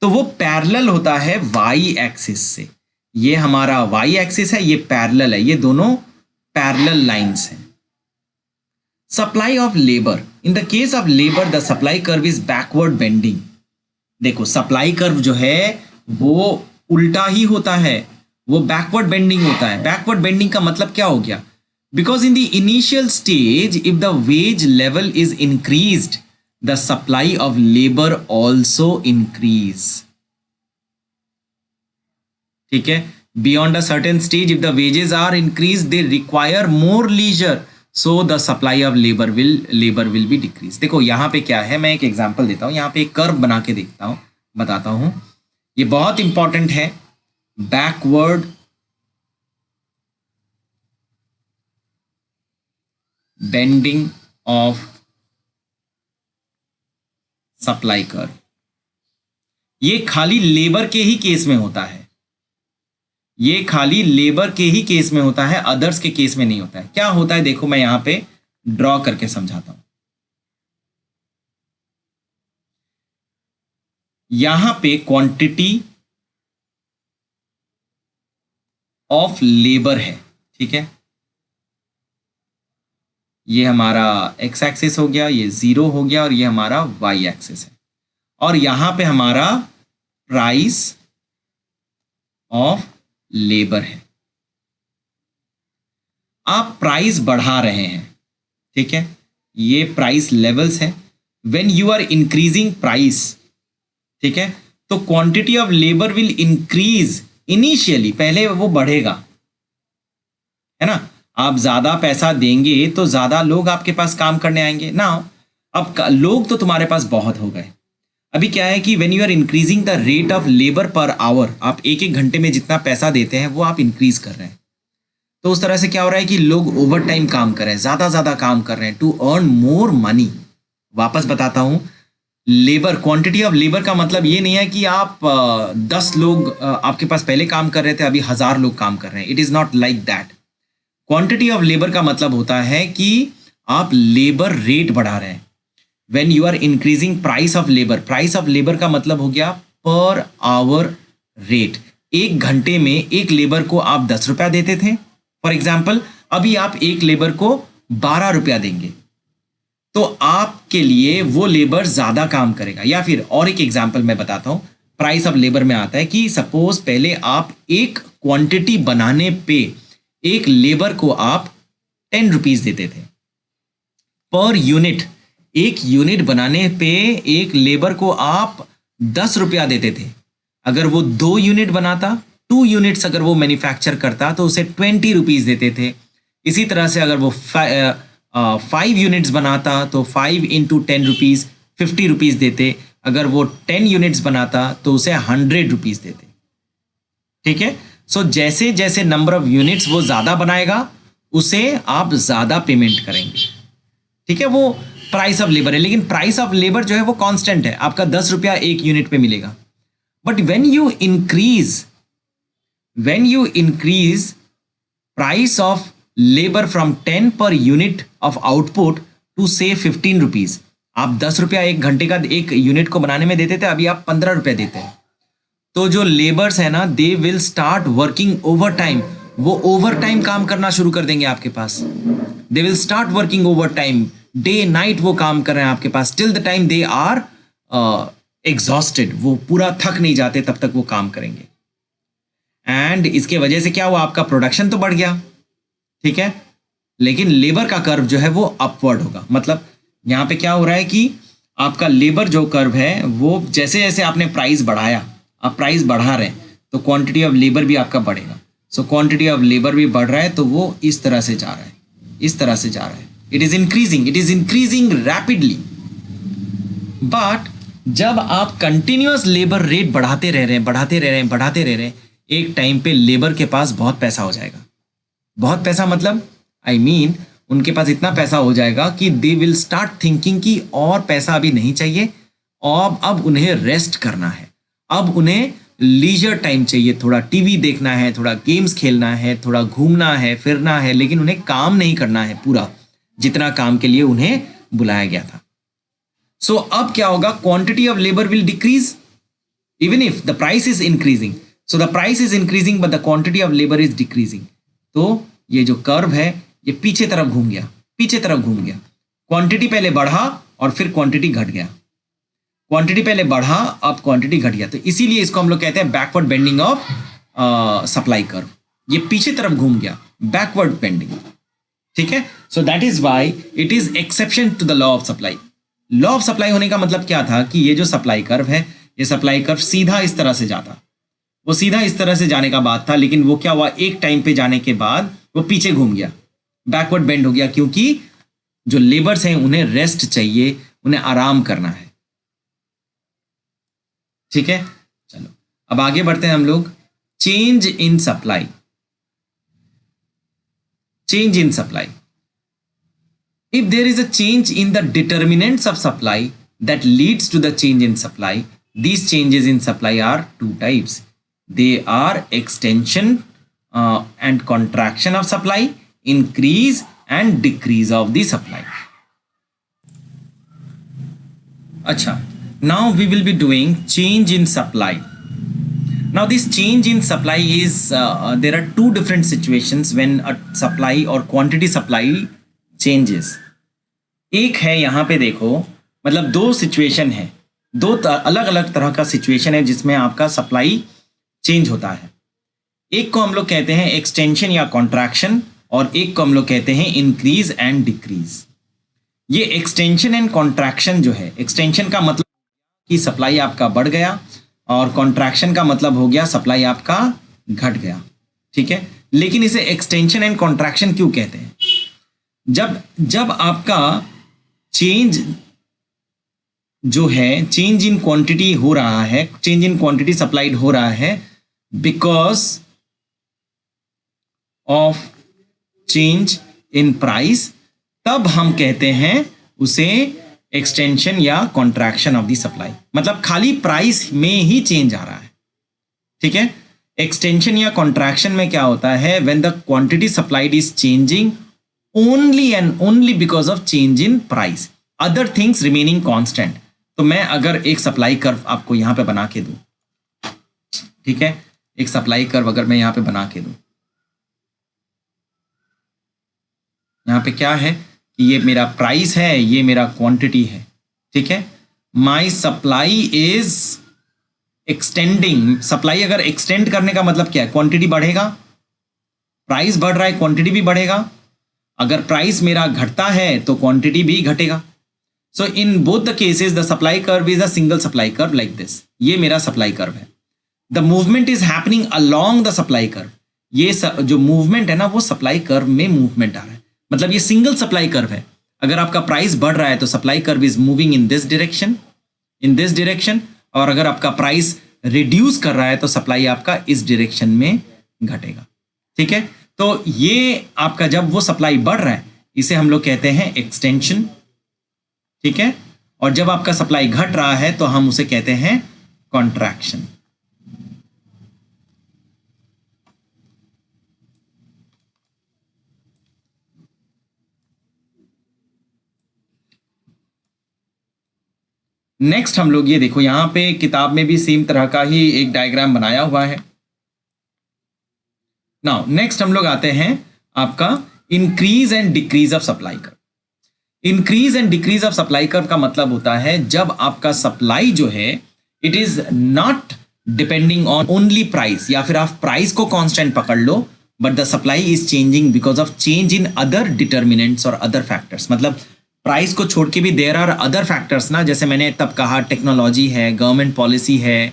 तो वो पैरेलल होता है y एक्सिस से. ये हमारा y एक्सिस है, ये पैरेलल है, ये दोनों पैरेलल लाइंस हैं. Supply of labour. In the case of labour the supply curve is backward bending. देखो सप्लाई कर्व जो है वो उल्टा ही होता है, वो बैकवर्ड बेंडिंग होता है. बैकवर्ड बेंडिंग का मतलब क्या हो गया? Because in the initial stage if the wage level is increased the supply of labour also increase. ठीक है. Beyond a certain stage if the wages are increase they require more leisure, so the supply of labour will be decrease. देखो यहाँ पे क्या है, मैं एक एग्जांपल देता हूँ. यहाँ पे एक कर्व बना के देखता हूँ, बताता हूँ. ये बहुत इंपॉर्टेंट है. Backward bending of supply curve. ये खाली लेबर के ही केस में होता है. ये खाली लेबर के ही केस में होता है, अदर्स के केस में नहीं होता है. क्या होता है देखो, मैं यहां पे ड्रॉ करके समझाता हूं. यहां पे क्वांटिटी ऑफ लेबर है. ठीक है. ये हमारा एक्स एक्सिस हो गया, ये 0 हो गया, और ये हमारा वाई एक्सिस है. और यहां पे हमारा प्राइस ऑफ लेबर है. आप प्राइस बढ़ा रहे हैं. ठीक है. ये प्राइस लेवल्स है. When you are increasing price, ठीक है, तो quantity of labour will increase initially. पहले वो बढ़ेगा, है ना. आप ज्यादा पैसा देंगे तो ज्यादा लोग आपके पास काम करने आएंगे ना. अब लोग तो तुम्हारे पास बहुत हो गए. अभी क्या है कि when you are increasing the rate of labour per hour, आप एक एक घंटे में जितना पैसा देते हैं वो आप इंक्रीज कर रहे हैं. तो उस तरह से क्या हो रहा है कि लोग ओवर टाइम काम कर रहे हैं, ज्यादा काम कर रहे हैं टू अर्न मोर मनी. वापस बताता हूं, लेबर, क्वांटिटी ऑफ लेबर का मतलब ये नहीं है कि आप 10 लोग आपके पास पहले काम कर रहे थे, अभी 1000 लोग काम कर रहे हैं. It is not like that. Quantity of labour का मतलब होता है कि आप लेबर रेट बढ़ा रहे हैं. When you are increasing price of labour, price of labour का मतलब हो गया पर आवर रेट. एक घंटे में एक लेबर को आप 10 रुपया देते थे फॉर एग्जाम्पल, अभी आप एक लेबर को 12 रुपया देंगे, तो आपके लिए वो लेबर ज्यादा काम करेगा. या फिर और एक एग्जाम्पल मैं बताता हूं. प्राइस ऑफ लेबर में आता है कि सपोज पहले आप एक क्वांटिटी बनाने पे एक लेबर को आप 10 रुपीज देते थे पर यूनिट. एक यूनिट बनाने पे एक लेबर को आप 10 रुपया देते थे. अगर वो 2 यूनिट बनाता, 2 यूनिट्स अगर वो मैन्युफैक्चर करता तो उसे 20 रुपीज देते थे. इसी तरह से अगर वो 5 यूनिट्स बनाता तो 5 इंटू 10 रुपीज 50 रुपीज देते. अगर वो 10 यूनिट्स बनाता तो उसे 100 रुपीज देते. ठीक है. सो जैसे जैसे नंबर ऑफ यूनिट्स वो ज्यादा बनाएगा उसे आप ज्यादा पेमेंट करेंगे. ठीक है. वो प्राइस ऑफ लेबर है, लेकिन प्राइस ऑफ लेबर जो है वो कांस्टेंट है. आपका 10 रुपया एक यूनिट पे मिलेगा. But when you increase price of labour from 10 per unit of output to से 15 रुपीज. आप 10 रुपया एक घंटे का एक यूनिट को बनाने में देते थे, अभी आप 15 रुपया देते हैं. तो जो लेबर्स है ना, they will start working overtime. वो ओवर टाइम काम करना शुरू कर देंगे आपके पास. They will start working overtime. Day night वो काम कर रहे हैं आपके पास, till the time they are exhausted. वो पूरा थक नहीं जाते तब तक वो काम करेंगे. एंड इसके वजह से क्या हुआ, आपका प्रोडक्शन तो बढ़ गया. ठीक है. लेकिन लेबर का कर्व जो है वो अपवर्ड होगा. मतलब यहाँ पे क्या हो रहा है कि आपका लेबर जो कर्व है वो जैसे जैसे आपने प्राइस बढ़ाया, आप प्राइस बढ़ा रहे हैं तो क्वांटिटी ऑफ लेबर भी आपका बढ़ेगा. सो क्वांटिटी ऑफ लेबर भी बढ़ रहा है तो वो इस तरह से जा रहा है, इस तरह से जा रहा है. It is increasing rapidly. But जब आप कंटिन्यूअस लेबर रेट बढ़ाते रह रहे हैं, एक टाइम पे लेबर के पास बहुत पैसा हो जाएगा. बहुत पैसा मतलब आई मीन उनके पास इतना पैसा हो जाएगा कि दे विल स्टार्ट थिंकिंग कि और पैसा अभी नहीं चाहिए, और अब उन्हें रेस्ट करना है, अब उन्हें लीजर टाइम चाहिए. थोड़ा टीवी देखना है, थोड़ा गेम्स खेलना है, थोड़ा घूमना है फिरना है, लेकिन उन्हें काम नहीं करना है पूरा. जितना काम के लिए उन्हें बुलाया गया था। सो अब क्या होगा, quantity of labour will decrease even if the price is increasing. So the price is increasing but the quantity of labour is decreasing. तो ये जो कर्व है ये पीछे तरफ घूम गया, पीछे तरफ घूम गया। क्वांटिटी पहले बढ़ा और फिर क्वांटिटी घट गया, क्वांटिटी पहले बढ़ा अब क्वांटिटी घट गया। तो इसीलिए इसको हम लोग कहते हैं backward bending of supply curve. ये पीछे तरफ घूम गया, बैकवर्ड बेंडिंग, ठीक है। So that is why it is exception to the law of supply. Law of supply होने का मतलब क्या था कि ये जो सप्लाई कर्व है, ये सप्लाई कर्व सीधा इस तरह से जाता, वो सीधा इस तरह से जाने का बात था, लेकिन वो क्या हुआ, एक टाइम पे जाने के बाद वो पीछे घूम गया, बैकवर्ड बेंड हो गया, क्योंकि जो लेबर्स हैं उन्हें रेस्ट चाहिए, उन्हें आराम करना है, ठीक है। चलो अब आगे बढ़ते हैं हम लोग। Change in supply, change in supply. If there is a change in the determinants of supply that leads to the change in supply, these changes in supply are two types. They are extension and contraction of supply, increase and decrease of the supply. Acha, now we will be doing change in supply. Now this change in supply is, there are two different situations when a supply or quantity supply changes. एक है यहाँ पे देखो, मतलब दो सिचुएशन है, दो अलग अलग तरह का सिचुएशन है जिसमें आपका सप्लाई चेंज होता है। एक को हम लोग कहते हैं एक्सटेंशन या कॉन्ट्रैक्शन, और एक को हम लोग कहते हैं इंक्रीज एंड डिक्रीज। ये एक्सटेंशन एंड कॉन्ट्रैक्शन जो है, एक्सटेंशन का मतलब कि सप्लाई आपका बढ़ गया और कॉन्ट्रैक्शन का मतलब हो गया सप्लाई आपका घट गया, ठीक है। लेकिन इसे एक्सटेंशन एंड कॉन्ट्रैक्शन क्यों कहते हैं? जब आपका चेंज जो है, चेंज इन क्वांटिटी हो रहा है, चेंज इन क्वांटिटी सप्लाइड हो रहा है because of change in price, तब हम कहते हैं उसे एक्सटेंशन या कॉन्ट्रैक्शन ऑफ द सप्लाई। मतलब खाली प्राइस में ही चेंज आ रहा है, ठीक है। एक्सटेंशन या कॉन्ट्रैक्शन में क्या होता है, when the quantity supplied is changing only and only because of change in price, other things remaining constant। तो मैं अगर एक सप्लाई कर्व आपको यहाँ पे बना के दूं, ठीक है, एक सप्लाई कर्व अगर मैं यहाँ पे बना के दूं, यहाँ पे क्या है कि ये मेरा प्राइस है, ये मेरा क्वांटिटी है, ठीक है। माई सप्लाई इज एक्सटेंडिंग। सप्लाई अगर एक्सटेंड करने का मतलब क्या है, क्वांटिटी बढ़ेगा, प्राइस बढ़ रहा है, क्वांटिटी भी बढ़ेगा। अगर प्राइस मेरा घटता है तो क्वांटिटी भी घटेगा। So in both the cases the supply curve is a single supply curve like this. ये मेरा सप्लाई कर्व है, the movement is happening along the supply curve. ये जो मूवमेंट है ना, वो सप्लाई कर्व में मूवमेंट आ रहा है, मतलब ये सिंगल सप्लाई कर्व है। अगर आपका प्राइस बढ़ रहा है तो supply curve is moving in this direction, और अगर आपका प्राइस रिड्यूस कर रहा है तो सप्लाई आपका इस डायरेक्शन में घटेगा, ठीक है। तो ये आपका जब वो सप्लाई बढ़ रहा है इसे हम लोग कहते हैं एक्सटेंशन, ठीक है, और जब आपका सप्लाई घट रहा है तो हम उसे कहते हैं कॉन्ट्रैक्शन। नेक्स्ट हम लोग ये देखो, यहां पे किताब में भी सेम तरह का ही एक डायग्राम बनाया हुआ है। नाउ नेक्स्ट हम लोग आते हैं आपका increase and decrease of supply curve. Increase and decrease of supply curve का मतलब होता है जब आपका सप्लाई जो है it is not depending on only price, या फिर आप प्राइस को कांस्टेंट पकड़ लो but the supply is changing because of change in other determinants और अदर फैक्टर्स। मतलब प्राइस को छोड़ के भी देयर आर अदर फैक्टर्स ना, जैसे मैंने तब कहा टेक्नोलॉजी है, गवर्नमेंट पॉलिसी है,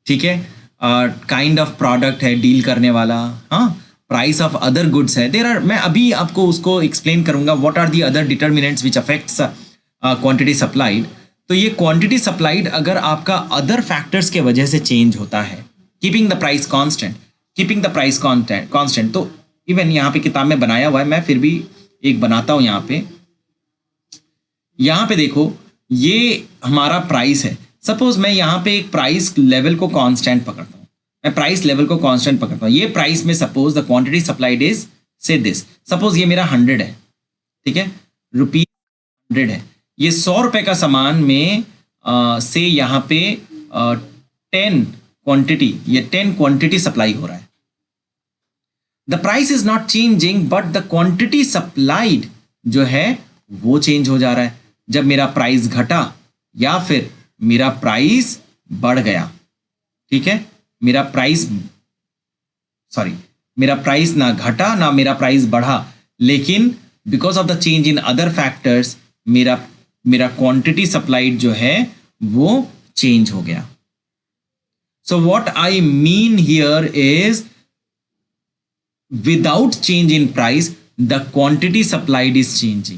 ठीक है, काइंड ऑफ प्रोडक्ट है डील करने वाला, हाँ, प्राइस ऑफ अदर गुड्स है, देयर आर। मैं अभी आपको उसको एक्सप्लेन करूंगा what are the other determinants which affects quantity supplied. तो ये क्वांटिटी सप्लाइड अगर आपका अदर फैक्टर्स के वजह से चेंज होता है, कीपिंग द प्राइस कांस्टेंट, तो इवन यहाँ पे किताब में बनाया हुआ है, मैं फिर भी एक बनाता हूँ यहाँ पे देखो, ये हमारा प्राइस है। सपोज मैं यहाँ पे एक प्राइस लेवल को कांस्टेंट पकड़ता हूँ, मैं प्राइस लेवल को कांस्टेंट पकड़ता हूँ। ये प्राइस में suppose the quantity supplied is से दिस, सपोज ये मेरा 100 है, ठीक है, ₹100 है। ये 100 रुपये का सामान में से यहाँ पे 10 क्वांटिटी, ये 10 क्वांटिटी सप्लाई हो रहा है। The price is not changing but the quantity supplied जो है वो चेंज हो जा रहा है। जब मेरा प्राइस घटा या फिर मेरा प्राइस बढ़ गया, ठीक है, मेरा प्राइस ना घटा ना मेरा प्राइस बढ़ा, लेकिन because of the change in other factors मेरा क्वांटिटी सप्लाइड जो है वो चेंज हो गया। So what I mean here is without change in price the quantity supplied is changing.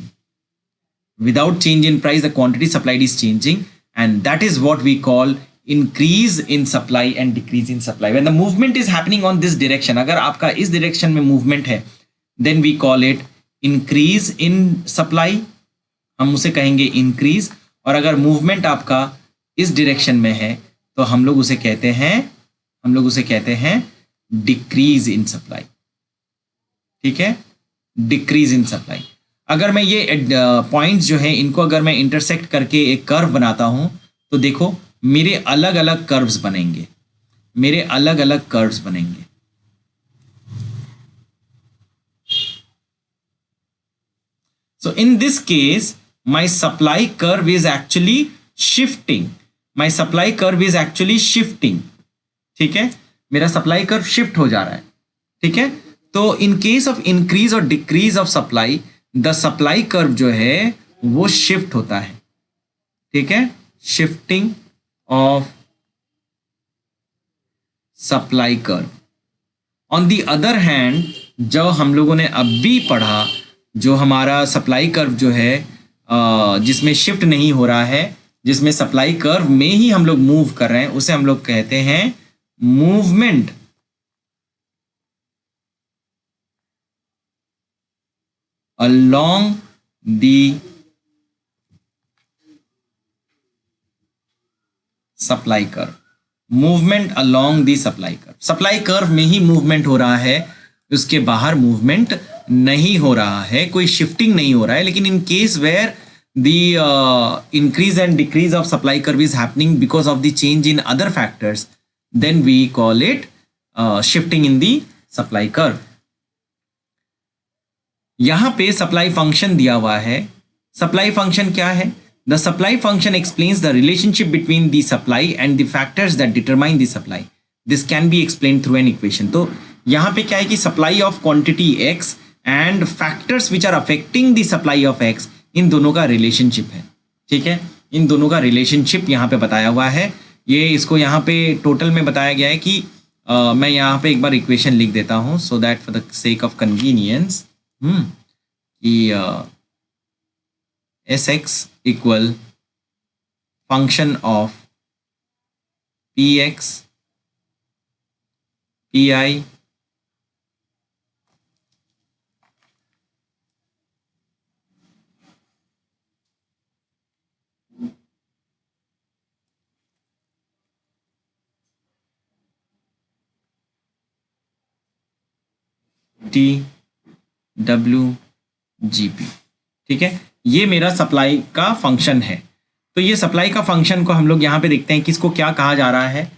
Without change in price the quantity supplied is changing, and that is what we call increase in supply and decrease in supply. When the movement is happening on this direction, अगर आपका इस direction में movement है, then we call it increase in supply, हम उसे कहेंगे increase। और अगर movement आपका इस direction में है तो हम लोग उसे कहते हैं decrease in supply, ठीक है, डिक्रीज इन सप्लाई। अगर मैं ये पॉइंट्स जो है इनको अगर मैं इंटरसेक्ट करके एक कर्व बनाता हूं तो देखो मेरे अलग अलग कर्व्स बनेंगे, so in this case my supply curve is actually shifting, ठीक है, मेरा सप्लाई कर्व शिफ्ट हो जा रहा है, ठीक है। तो इन केस ऑफ इंक्रीज और decrease of supply the supply curve जो है वो शिफ्ट होता है, ठीक है, shifting of supply curve. On the other hand जो हम लोगों ने अब भी पढ़ा, जो हमारा सप्लाई कर्व जो है जिसमें शिफ्ट नहीं हो रहा है, जिसमें सप्लाई कर्व में ही हम लोग मूव कर रहे हैं, उसे हम लोग कहते हैं movement along the supply curve, movement along the supply curve। Supply curve में ही मूवमेंट हो रहा है, उसके बाहर मूवमेंट नहीं हो रहा है, कोई शिफ्टिंग नहीं हो रहा है। लेकिन in case where the increase and decrease of supply curve is happening because of the change in other factors, then we call it shifting in the supply curve. यहां पे सप्लाई फंक्शन दिया हुआ है। सप्लाई फंक्शन क्या है? The supply function explains the relationship between the supply and the factors that determine the supply. This can be explain through an equation. तो यहां पे क्या है कि supply of quantity X and factors which are affecting the supply of X, इन दोनों का रिलेशनशिप है, ठीक है, इन दोनों का रिलेशनशिप यहाँ पे बताया हुआ है। ये इसको यहाँ पे टोटल में बताया गया है कि मैं यहाँ पे एक बार इक्वेशन लिख देता हूँ so that for the sake of convenience कि S X equal function of P X P I T W G P, ठीक है, ये मेरा सप्लाई का फंक्शन है। तो ये सप्लाई का फंक्शन को हम लोग यहाँ पे देखते हैं कि इसको क्या कहा जा रहा है।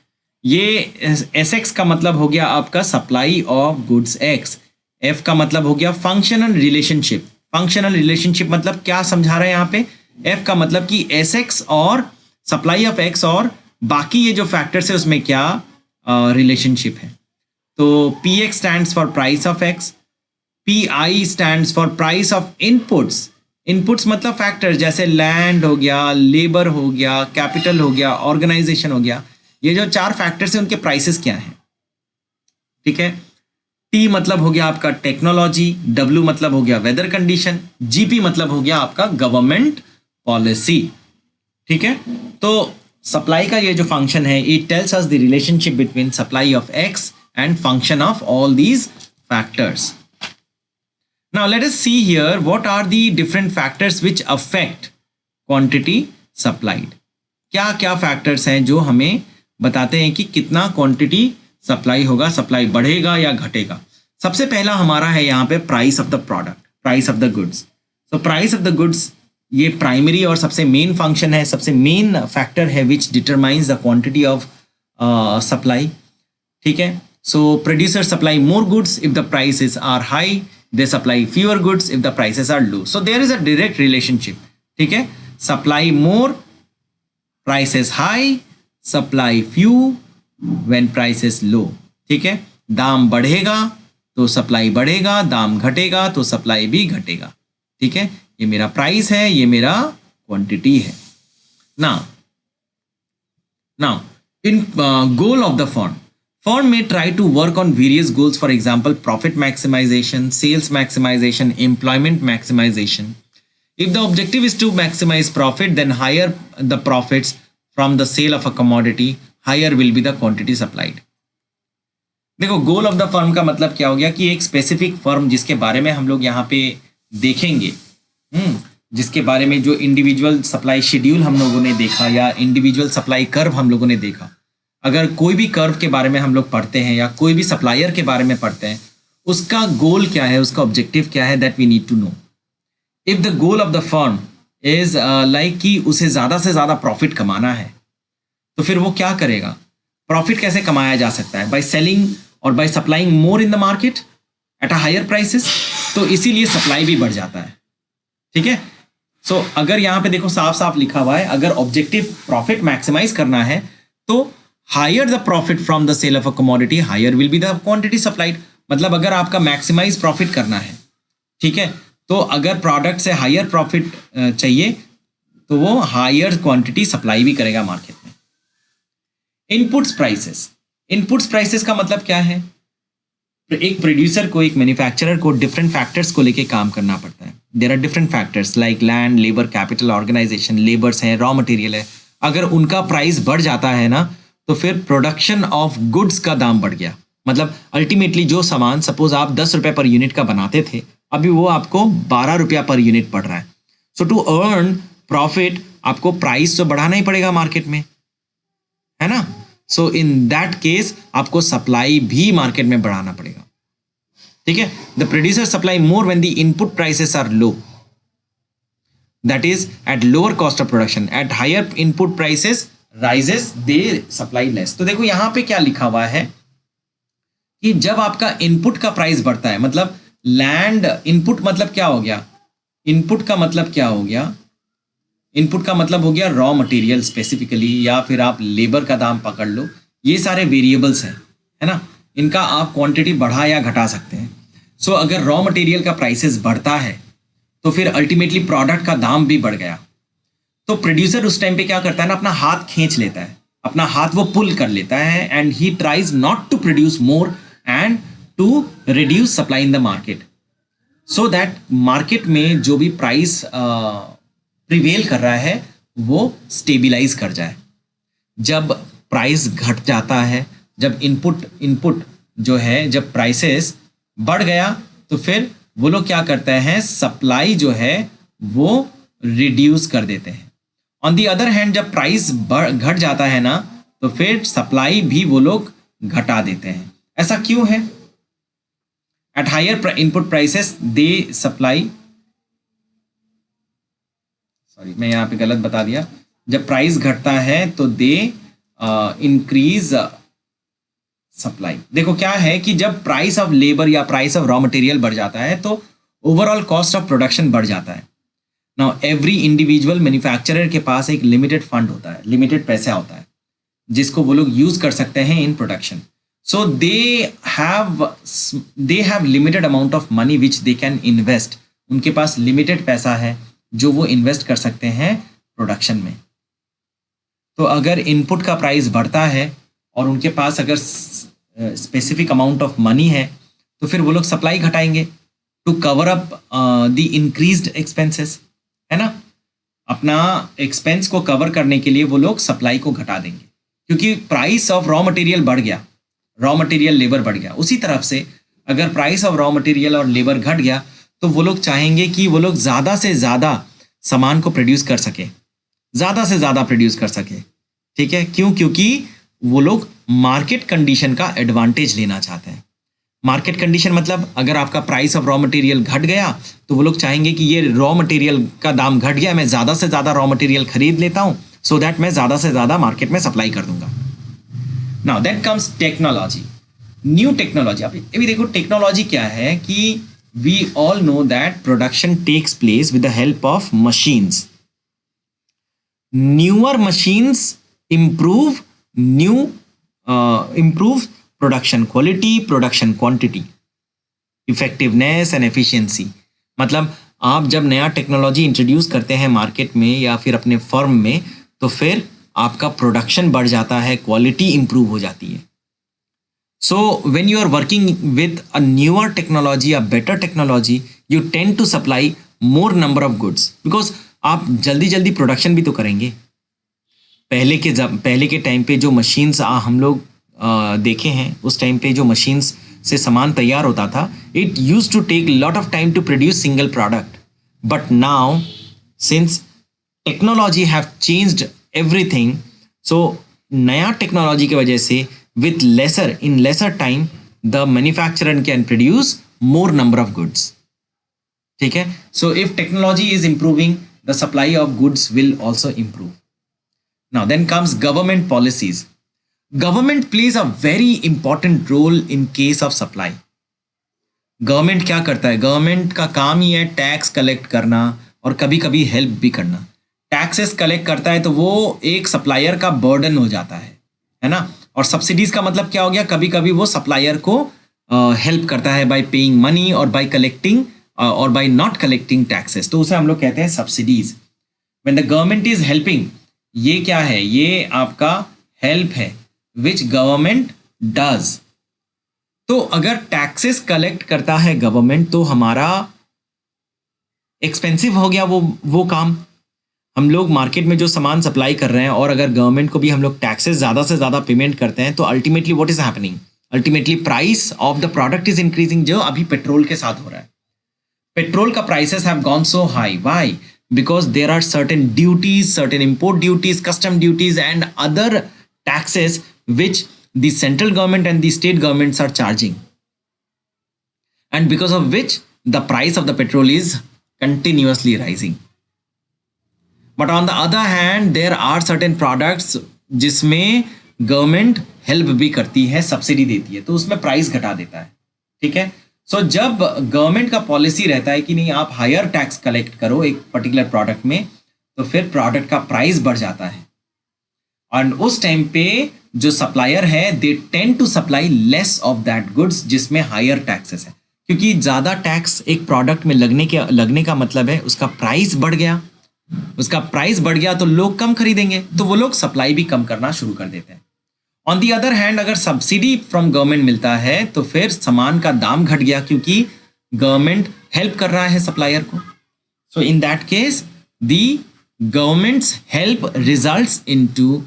ये एस एक्स का मतलब हो गया आपका supply of goods x, F का मतलब हो गया फंक्शनल रिलेशनशिप। फंक्शनल रिलेशनशिप मतलब क्या समझा रहा है यहाँ पे? एफ का मतलब कि एस एक्स और सप्लाई ऑफ एक्स और बाकी ये जो फैक्टर्स है उसमें क्या रिलेशनशिप है। तो P x stands for price of x, P I stands for price of inputs. Inputs मतलब फैक्टर्स जैसे लैंड हो गया, लेबर हो गया, कैपिटल हो गया, ऑर्गेनाइजेशन हो गया। ये जो चार फैक्टर्स हैं उनके प्राइसेस क्या हैं, ठीक है। टी मतलब हो गया आपका टेक्नोलॉजी, डब्ल्यू मतलब हो गया वेदर कंडीशन, जीपी मतलब हो गया आपका गवर्नमेंट पॉलिसी, ठीक है। तो सप्लाई का ये जो फंक्शन है it tells us the relationship between supply of x and function of all these factors. Now let us see here what are the different factors which affect quantity supplied. क्या क्या factors हैं जो हमें बताते हैं कि कितना quantity supply होगा, supply बढ़ेगा या घटेगा। सबसे पहला हमारा है यहाँ पे price of the product, price of the goods. तो प्राइस ऑफ द गुड्स ये प्राइमरी और सबसे मेन फंक्शन है, सबसे मेन फैक्टर है which determines the quantity of supply. ठीक है, so producer supply more goods if the prices are high, they supply fewer goods if the prices are low. So there is a direct relationship. ठीक है, supply more, prices high, supply few when prices low. ठीक है, दाम बढ़ेगा तो सप्लाई बढ़ेगा, दाम घटेगा तो सप्लाई भी घटेगा। ठीक है, ये मेरा प्राइस है, ये मेरा क्वांटिटी है। Now in goal of the firm may try to work on various goals, for example profit maximization, sales maximization, employment maximization. If the objective is to maximize profit, then higher the profits from the sale of a commodity, higher will be the quantity supplied. देखो, गोल ऑफ द फर्म का मतलब क्या हो गया कि एक स्पेसिफिक फर्म जिसके बारे में हम लोग यहाँ पे देखेंगे, जिसके बारे में जो इंडिविजुअल सप्लाई शेड्यूल हम लोगों ने देखा या इंडिविजुअल सप्लाई कर्व हम लोगों ने देखा, अगर कोई भी कर्व के बारे में हम लोग पढ़ते हैं या कोई भी सप्लायर के बारे में पढ़ते हैं, उसका गोल क्या है, उसका ऑब्जेक्टिव क्या है, that we need to know. If the goal of the firm is like कि उसे ज़्यादा से ज़्यादा प्रॉफिट कमाना है, तो फिर वो क्या करेगा? प्रॉफिट कैसे कमाया जा सकता है? बाय सेलिंग और by supplying more in the market at a higher prices. तो इसीलिए सप्लाई भी बढ़ जाता है। ठीक है, सो अगर यहाँ पे देखो साफ साफ लिखा हुआ है, अगर ऑब्जेक्टिव प्रॉफिट मैक्सिमाइज करना है तो higher the profit from the sale of a commodity, higher will be the quantity supplied. मतलब अगर आपका मैक्सिमाइज प्रॉफिट करना है, ठीक है, तो अगर प्रोडक्ट से हायर प्रॉफिट चाहिए तो वो हायर क्वांटिटी सप्लाई भी करेगा मार्केट में। इनपुट्स प्राइसेस, इनपुट्स प्राइसेस का मतलब क्या है? एक प्रोड्यूसर को, एक मैन्युफैक्चरर को डिफरेंट फैक्टर्स को लेके काम करना पड़ता है। There are different factors like land, labour, capital, organisation, labours हैं, रॉ मटेरियल है। अगर उनका प्राइस बढ़ जाता है ना, तो फिर प्रोडक्शन ऑफ गुड्स का दाम बढ़ गया। मतलब अल्टीमेटली जो सामान सपोज आप 10 रुपये पर यूनिट का बनाते थे, अभी वो आपको 12 रुपया पर यूनिट पड़ रहा है। सो टू अर्न प्रॉफिट आपको प्राइस तो बढ़ाना ही पड़ेगा मार्केट में, है ना। सो इन दैट केस आपको सप्लाई भी मार्केट में बढ़ाना पड़ेगा। ठीक है, the producer supply more when the input prices are low, that is at lower cost of production. At higher input prices rises they supply less. तो देखो यहाँ पे क्या लिखा हुआ है कि जब आपका इनपुट का प्राइस बढ़ता है, मतलब लैंड इनपुट मतलब क्या हो गया? इनपुट का मतलब क्या हो गया? इनपुट का मतलब हो गया रॉ मटेरियल स्पेसिफिकली, या फिर आप लेबर का दाम पकड़ लो। ये सारे वेरिएबल्स हैं, है ना, इनका आप क्वांटिटी बढ़ा या घटा सकते हैं। सो अगर रॉ मटेरियल का प्राइसेस बढ़ता है तो फिर अल्टीमेटली प्रोडक्ट का दाम भी बढ़ गया। तो प्रोड्यूसर उस टाइम पे क्या करता है ना, अपना हाथ खींच लेता है, अपना हाथ वो पुल कर लेता है, and he tries not to produce more and to reduce supply in the market, so that market में जो भी प्राइस प्रिवेल कर रहा है वो स्टेबिलाइज कर जाए। जब प्राइस घट जाता है, जब इनपुट जो है, जब प्राइसेस बढ़ गया, तो फिर वो लोग क्या करते हैं, सप्लाई जो है वो रिड्यूस कर देते हैं। ऑन दी अदर हैंड जब प्राइस घट जाता है ना, तो फिर सप्लाई भी वो लोग घटा देते हैं। ऐसा क्यों है? At higher input prices they supply, sorry मैं यहाँ पे गलत बता दिया, जब प्राइस घटता है तो दे इंक्रीज सप्लाई। देखो क्या है कि जब प्राइस ऑफ लेबर या प्राइस ऑफ रॉ मटेरियल बढ़ जाता है तो ओवरऑल कॉस्ट ऑफ प्रोडक्शन बढ़ जाता है। नाउ एवरी इंडिविजुअल मैन्युफैक्चरर के पास एक लिमिटेड फंड होता है, लिमिटेड पैसा होता है, जिसको वो लोग यूज कर सकते हैं in production. So they have limited amount of money which they can invest. उनके पास लिमिटेड पैसा है जो वो इन्वेस्ट कर सकते हैं प्रोडक्शन में। तो अगर इनपुट का प्राइस बढ़ता है और उनके पास अगर स्पेसिफिक अमाउंट ऑफ मनी है, तो फिर वो लोग सप्लाई घटाएंगे to cover up the increased expenses, है ना। अपना एक्सपेंस को कवर करने के लिए वो लोग सप्लाई को घटा देंगे, क्योंकि प्राइस ऑफ रॉ मटेरियल बढ़ गया, रॉ मटेरियल लेबर बढ़ गया। उसी तरफ से अगर प्राइस ऑफ रॉ मटेरियल और लेबर घट गया तो वो लोग चाहेंगे कि वो लोग ज़्यादा से ज़्यादा सामान को प्रोड्यूस कर सके, ज़्यादा से ज़्यादा प्रोड्यूस कर सके। ठीक है, क्यों? क्योंकि वो लोग मार्केट कंडीशन का एडवांटेज लेना चाहते हैं। मार्केट कंडीशन मतलब अगर आपका प्राइस ऑफ रॉ मटेरियल घट गया तो वो लोग चाहेंगे कि ये रॉ मटेरियल का दाम घट गया, मैं ज़्यादा से ज़्यादा रॉ मटेरियल खरीद लेता हूँ सो दैट मैं ज़्यादा से ज़्यादा मार्केट में सप्लाई कर दूंगा। Now then comes technology, new technology. अभी देखो टेक्नोलॉजी क्या है कि we all know that production takes place with the help of machines. Newer machines improve production quality, production quantity, effectiveness and efficiency. मतलब आप जब नया टेक्नोलॉजी इंट्रोड्यूस करते हैं मार्केट में या फिर अपने फर्म में तो फिर आपका प्रोडक्शन बढ़ जाता है, क्वालिटी इंप्रूव हो जाती है। So when you are working with a newer technology, a better technology, you tend to supply more number of goods because आप जल्दी जल्दी प्रोडक्शन भी तो करेंगे। पहले के टाइम पे जो मशीन्स हम लोग देखे हैं, उस टाइम पे जो मशीन्स से सामान तैयार होता था, it use to take lot of time to produce single product. But now since technology have changed everything, so नया टेक्नोलॉजी की वजह से with lesser time the manufacturer can produce more number of goods. ठीक है, so if technology is improving the supply of goods will also improve. Now then comes government policies. Government plays a very important role in case of supply. Government क्या करता है? गवर्नमेंट का काम ही है टैक्स कलेक्ट करना और कभी कभी हेल्प भी करना। टैक्सेस कलेक्ट करता है तो वो एक सप्लायर का बर्डन हो जाता है ना। और सब्सिडीज का मतलब क्या हो गया? कभी कभी वो सप्लायर को हेल्प करता है बाय पेइंग मनी और बाय कलेक्टिंग और बाय नॉट कलेक्टिंग टैक्सेस, तो उसे हम लोग कहते हैं subsidies. When the government is helping, ये क्या है? ये आपका हेल्प है विच गवर्नमेंट डज। तो अगर टैक्सेस कलेक्ट करता है गवर्नमेंट तो हमारा एक्सपेंसिव हो गया वो काम। हम लोग मार्केट में जो सामान सप्लाई कर रहे हैं और अगर गवर्नमेंट को भी हम लोग टैक्सेस ज़्यादा से ज़्यादा पेमेंट करते हैं तो ultimately what is happening? Ultimately price of the product is increasing, जो अभी पेट्रोल के साथ हो रहा है। पेट्रोल का prices have gone so high. Why? Because there are certain duties, certain import duties, custom duties and other taxes which the central government and the state governments are charging, and because of which the price of the petrol is continuously rising. But on the other hand there are certain products जिसमें government help भी करती है, सब्सिडी देती है, तो उसमें प्राइस घटा देता है। ठीक है, सो जब गवर्नमेंट का पॉलिसी रहता है कि नहीं आप हायर टैक्स कलेक्ट करो एक पर्टिकुलर प्रोडक्ट में, तो फिर प्रोडक्ट का प्राइस बढ़ जाता है और उस टाइम पे जो सप्लायर है they tend to supply less of that goods जिसमें हायर टैक्सेस है, क्योंकि ज़्यादा टैक्स एक प्रोडक्ट में लगने का मतलब है उसका प्राइस बढ़ गया। उसका प्राइस बढ़ गया तो लोग कम खरीदेंगे, तो वो लोग सप्लाई भी कम करना शुरू कर देते हैं। ऑन दी अदर हैंड अगर सब्सिडी फ्रॉम गवर्नमेंट मिलता है तो फिर सामान का दाम घट गया क्योंकि गवर्नमेंट हेल्प कर रहा है सप्लायर को। So in that case the government's help results into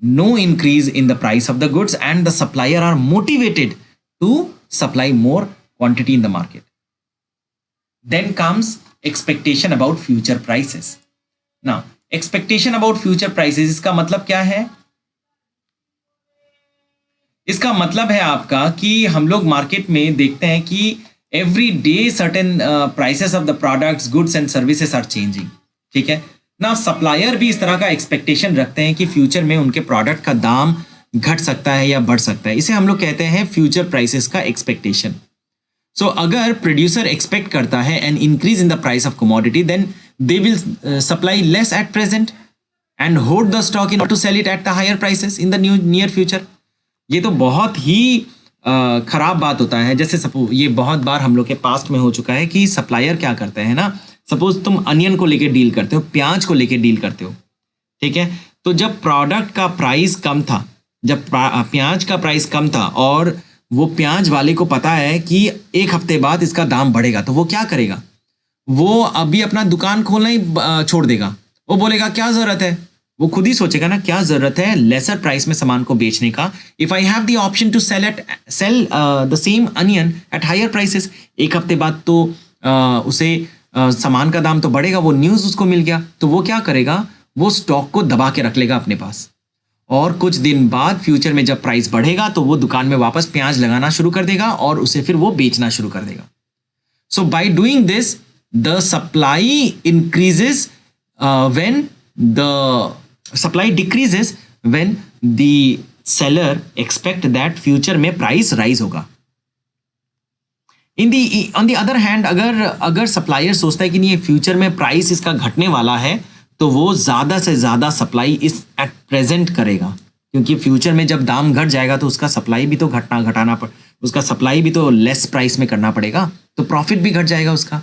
no increase in the price of the goods and the supplier are motivated to supply more quantity in the market. Then comes expectation about future prices. Now expectation about future prices इसका मतलब क्या है? इसका मतलब है आपका कि हम लोग मार्केट में देखते हैं कि every day certain prices of the products, goods and services are changing. ठीक है ना, सप्लायर भी इस तरह का एक्सपेक्टेशन रखते हैं कि फ्यूचर में उनके प्रोडक्ट का दाम घट सकता है या बढ़ सकता है। इसे हम लोग कहते हैं फ्यूचर प्राइसेस का एक्सपेक्टेशन। सो अगर प्रोड्यूसर एक्सपेक्ट करता है an increase in the price of commodity then they will supply less at present and hold the stock in order to sell it at the higher prices in the near future. ये तो बहुत ही खराब बात होता है। जैसे सपोज ये बहुत बार हम लोग के पास्ट में हो चुका है कि सप्लायर क्या करते हैं ना, सपोज तुम अनियन को लेके डील करते हो, प्याज को लेके डील करते हो, ठीक है, तो जब प्रोडक्ट का प्राइस कम था, जब प्याज का प्राइस कम था और वो प्याज वाले को पता है कि एक हफ्ते बाद इसका दाम बढ़ेगा, तो वो क्या करेगा? वो अभी अपना दुकान खोलना ही छोड़ देगा। वो बोलेगा क्या ज़रूरत है? वो खुद ही सोचेगा ना क्या ज़रूरत है लेसर प्राइस में सामान को बेचने का। If I have the option to sell the same onion at higher prices, एक हफ्ते बाद तो उसे सामान का दाम तो बढ़ेगा, वो न्यूज़ उसको मिल गया, तो वो क्या करेगा? वो स्टॉक को दबा के रख लेगा अपने पास और कुछ दिन बाद फ्यूचर में जब प्राइस बढ़ेगा तो वो दुकान में वापस प्याज लगाना शुरू कर देगा और उसे फिर वो बेचना शुरू कर देगा. So by doing this the supply increases when the supply decreases when the seller expect that future में प्राइस राइज होगा. ऑन द अदर हैंड अगर सप्लायर सोचता है कि नहीं ये फ्यूचर में प्राइस इसका घटने वाला है तो वो ज़्यादा से ज़्यादा सप्लाई इस एट प्रेजेंट करेगा, क्योंकि फ्यूचर में जब दाम घट जाएगा तो उसका सप्लाई भी तो उसका सप्लाई भी तो लेस प्राइस में करना पड़ेगा, तो प्रॉफिट भी घट जाएगा उसका.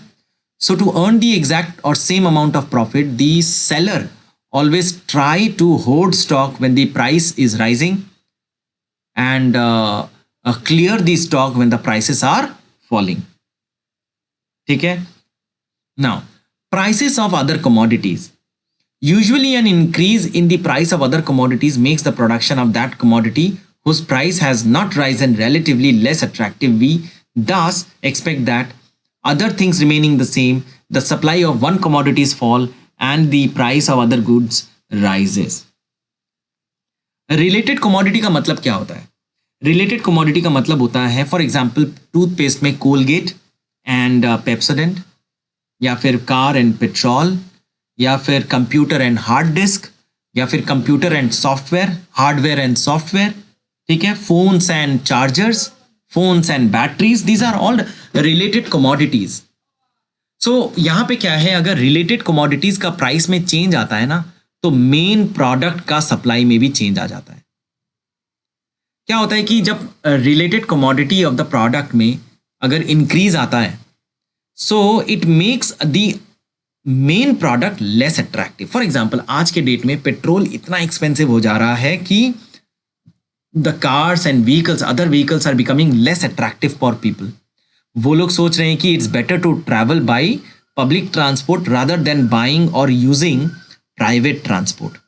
So to earn the exact और same amount of profit the seller always try to hold stock when the price is rising and clear the stock when the prices are falling. ठीक है. Now prices of other commodities. Usually an increase in the price of other commodities makes the production of that commodity whose price has not risen relatively less attractive. We thus expect that other things remaining the same, the supply of one commodities fall and the price of other goods rises. Related commodity का मतलब क्या होता है? Related commodity का मतलब होता है for example टूथपेस्ट में Colgate and Pepsodent, या फिर कार एंड पेट्रोल, या फिर कंप्यूटर एंड हार्ड डिस्क, या फिर computer and software, hardware and software. ठीक है. Phones and chargers, phones and batteries, these are all related commodities. So यहाँ पे क्या है, अगर रिलेटेड कमोडिटीज का प्राइस में चेंज आता है ना तो मेन प्रोडक्ट का सप्लाई में भी चेंज आ जाता है. क्या होता है कि जब related commodity of the product में अगर इंक्रीज आता है so it makes the main product less attractive. For example आज के डेट में पेट्रोल इतना एक्सपेंसिव हो जा रहा है कि the cars and vehicles, other vehicles are becoming less attractive for people. वो लोग सोच रहे हैं कि it's better to travel by public transport rather than buying और यूजिंग प्राइवेट ट्रांसपोर्ट.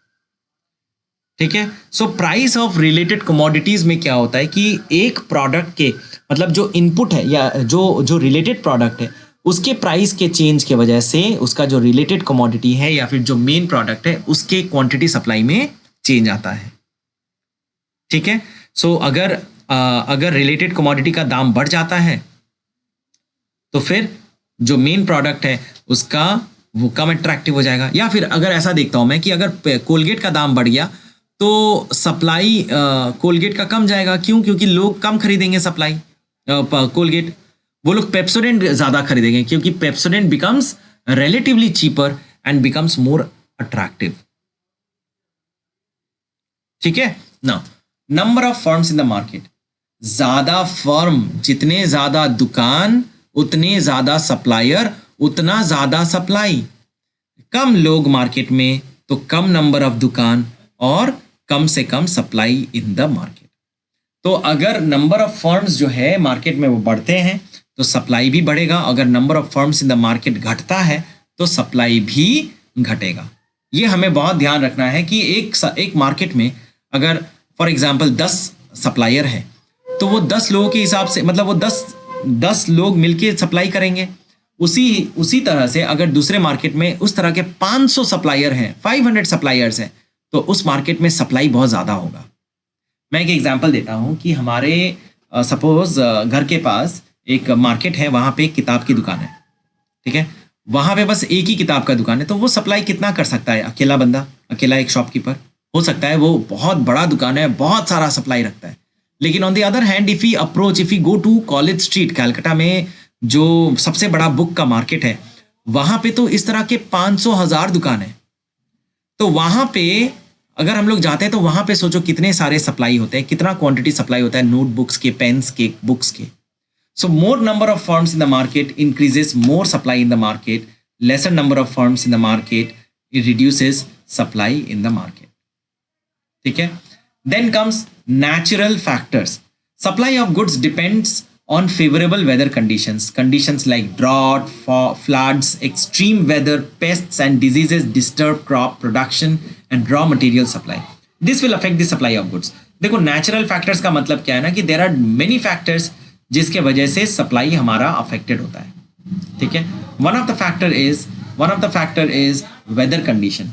ठीक है. So price of related commodities में क्या होता है कि एक प्रोडक्ट के मतलब जो इनपुट है या जो रिलेटेड प्रोडक्ट है उसके प्राइस के चेंज के वजह से उसका जो रिलेटेड कमोडिटी है या फिर जो मेन प्रोडक्ट है उसके क्वांटिटी सप्लाई में चेंज आता है. ठीक है. सो अगर रिलेटेड कमोडिटी का दाम बढ़ जाता है तो फिर जो मेन प्रोडक्ट है उसका वो कम अट्रैक्टिव हो जाएगा. या फिर अगर ऐसा देखता हूं मैं कि अगर कोलगेट का दाम बढ़ गया तो सप्लाई कोलगेट का कम जाएगा. क्यों? क्योंकि लोग कम खरीदेंगे सप्लाई कोलगेट. वो लोग पेप्सोडेंट ज़्यादा खरीदेंगे क्योंकि Pepsodent becomes relatively cheaper and becomes more attractive. ठीक है. Now number of firms in the market. ज़्यादा फर्म, जितने ज़्यादा दुकान उतने ज़्यादा सप्लायर, उतना ज़्यादा सप्लाई. कम लोग मार्केट में तो कम नंबर ऑफ दुकान और कम से कम सप्लाई इन द मार्केट. तो अगर नंबर ऑफ फर्म्स जो है मार्केट में वो बढ़ते हैं तो सप्लाई भी बढ़ेगा. अगर number of firms in the market घटता है तो सप्लाई भी घटेगा. ये हमें बहुत ध्यान रखना है कि एक मार्केट में अगर फॉर एग्जांपल 10 सप्लायर है तो वो 10 लोगों के हिसाब से मतलब वो 10 लोग मिलके सप्लाई करेंगे. उसी तरह से अगर दूसरे मार्केट में उस तरह के 500 सप्लायर हैं, 500 सप्लायर्स हैं, तो उस मार्केट में सप्लाई बहुत ज़्यादा होगा. मैं एक एग्जांपल देता हूँ कि हमारे सपोज घर के पास एक मार्केट है, वहाँ पे एक किताब की दुकान है. ठीक है. वहाँ पे बस एक ही किताब का दुकान है तो वो सप्लाई कितना कर सकता है? अकेला बंदा, अकेला एक शॉपकीपर हो सकता है. वो बहुत बड़ा दुकान है, बहुत सारा सप्लाई रखता है. लेकिन on the other hand if you go to College Street Calcutta में जो सबसे बड़ा बुक का मार्केट है, वहाँ पे तो इस तरह के 500,000 दुकान है. तो वहाँ पे अगर हम लोग जाते हैं तो वहाँ पे सोचो कितने सारे सप्लाई होते हैं, कितना क्वांटिटी सप्लाई होता है नोटबुक्स के, पेन्स के, बुक्स के. So more number of firms in the market increases more supply in the market. Lesser number of firms in the market, it reduces supply in the market. ठीक है. Then comes natural factors. Supply of goods depends on favorable weather conditions. Conditions like drought, floods, extreme weather, pests and diseases disturb crop production and raw material supply. This will affect the supply of goods. देखो natural factors का मतलब क्या है ना कि there are many factors जिसके वजह से सप्लाई हमारा अफेक्टेड होता है. ठीक है. One of the factor is whether condition.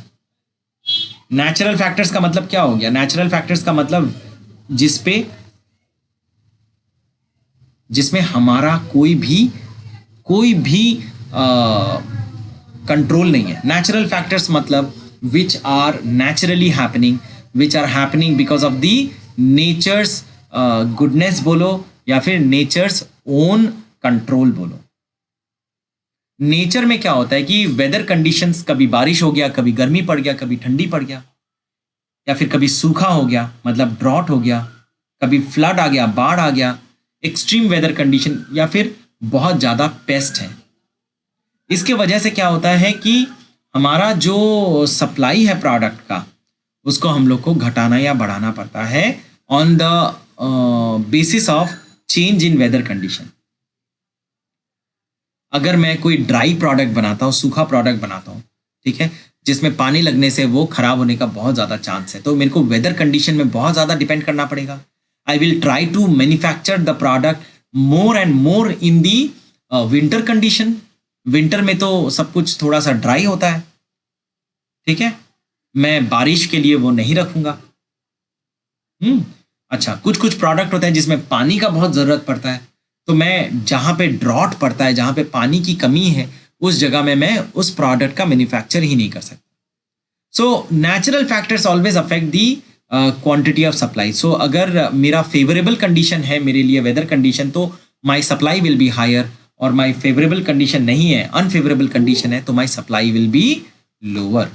Natural factors का मतलब क्या हो गया? नेचुरल फैक्टर्स का मतलब जिसमें हमारा कोई भी कंट्रोल नहीं है. नेचुरल फैक्टर्स मतलब which are naturally happening, which are happening because of the nature's goodness बोलो या फिर नेचर्स ओन कंट्रोल बोलो. नेचर में क्या होता है कि वेदर कंडीशंस, कभी बारिश हो गया, कभी गर्मी पड़ गया, कभी ठंडी पड़ गया, या फिर कभी सूखा हो गया मतलब ड्रॉट हो गया, कभी फ्लड आ गया, बाढ़ आ गया, एक्सट्रीम वेदर कंडीशन, या फिर बहुत ज़्यादा पेस्ट है. इसके वजह से क्या होता है कि हमारा जो सप्लाई है प्रोडक्ट का, उसको हम लोग को घटाना या बढ़ाना पड़ता है on the basis of change in weather condition. अगर मैं कोई ड्राई प्रोडक्ट बनाता हूँ, सूखा प्रोडक्ट बनाता हूँ, ठीक है, जिसमें पानी लगने से वो खराब होने का बहुत ज़्यादा चांस है, तो मेरे को वेदर कंडीशन में बहुत ज़्यादा डिपेंड करना पड़ेगा. I will try to manufacture the product more and more in the winter condition. Winter में तो सब कुछ थोड़ा सा ड्राई होता है, ठीक है, मैं बारिश के लिए वो नहीं रखूँगा. अच्छा, कुछ प्रोडक्ट होते हैं जिसमें पानी का बहुत ज़रूरत पड़ता है, तो मैं जहाँ पे ड्रॉट पड़ता है, जहाँ पे पानी की कमी है, उस जगह में मैं उस प्रोडक्ट का मैन्युफैक्चर ही नहीं कर सकता. So natural factors always affect the quantity of supply. So अगर मेरा फेवरेबल कंडीशन है मेरे लिए वेदर कंडीशन, तो माई सप्लाई विल बी हायर, और माई फेवरेबल कंडीशन नहीं है, अनफेवरेबल कंडीशन है, तो माई सप्लाई विल बी लोअर.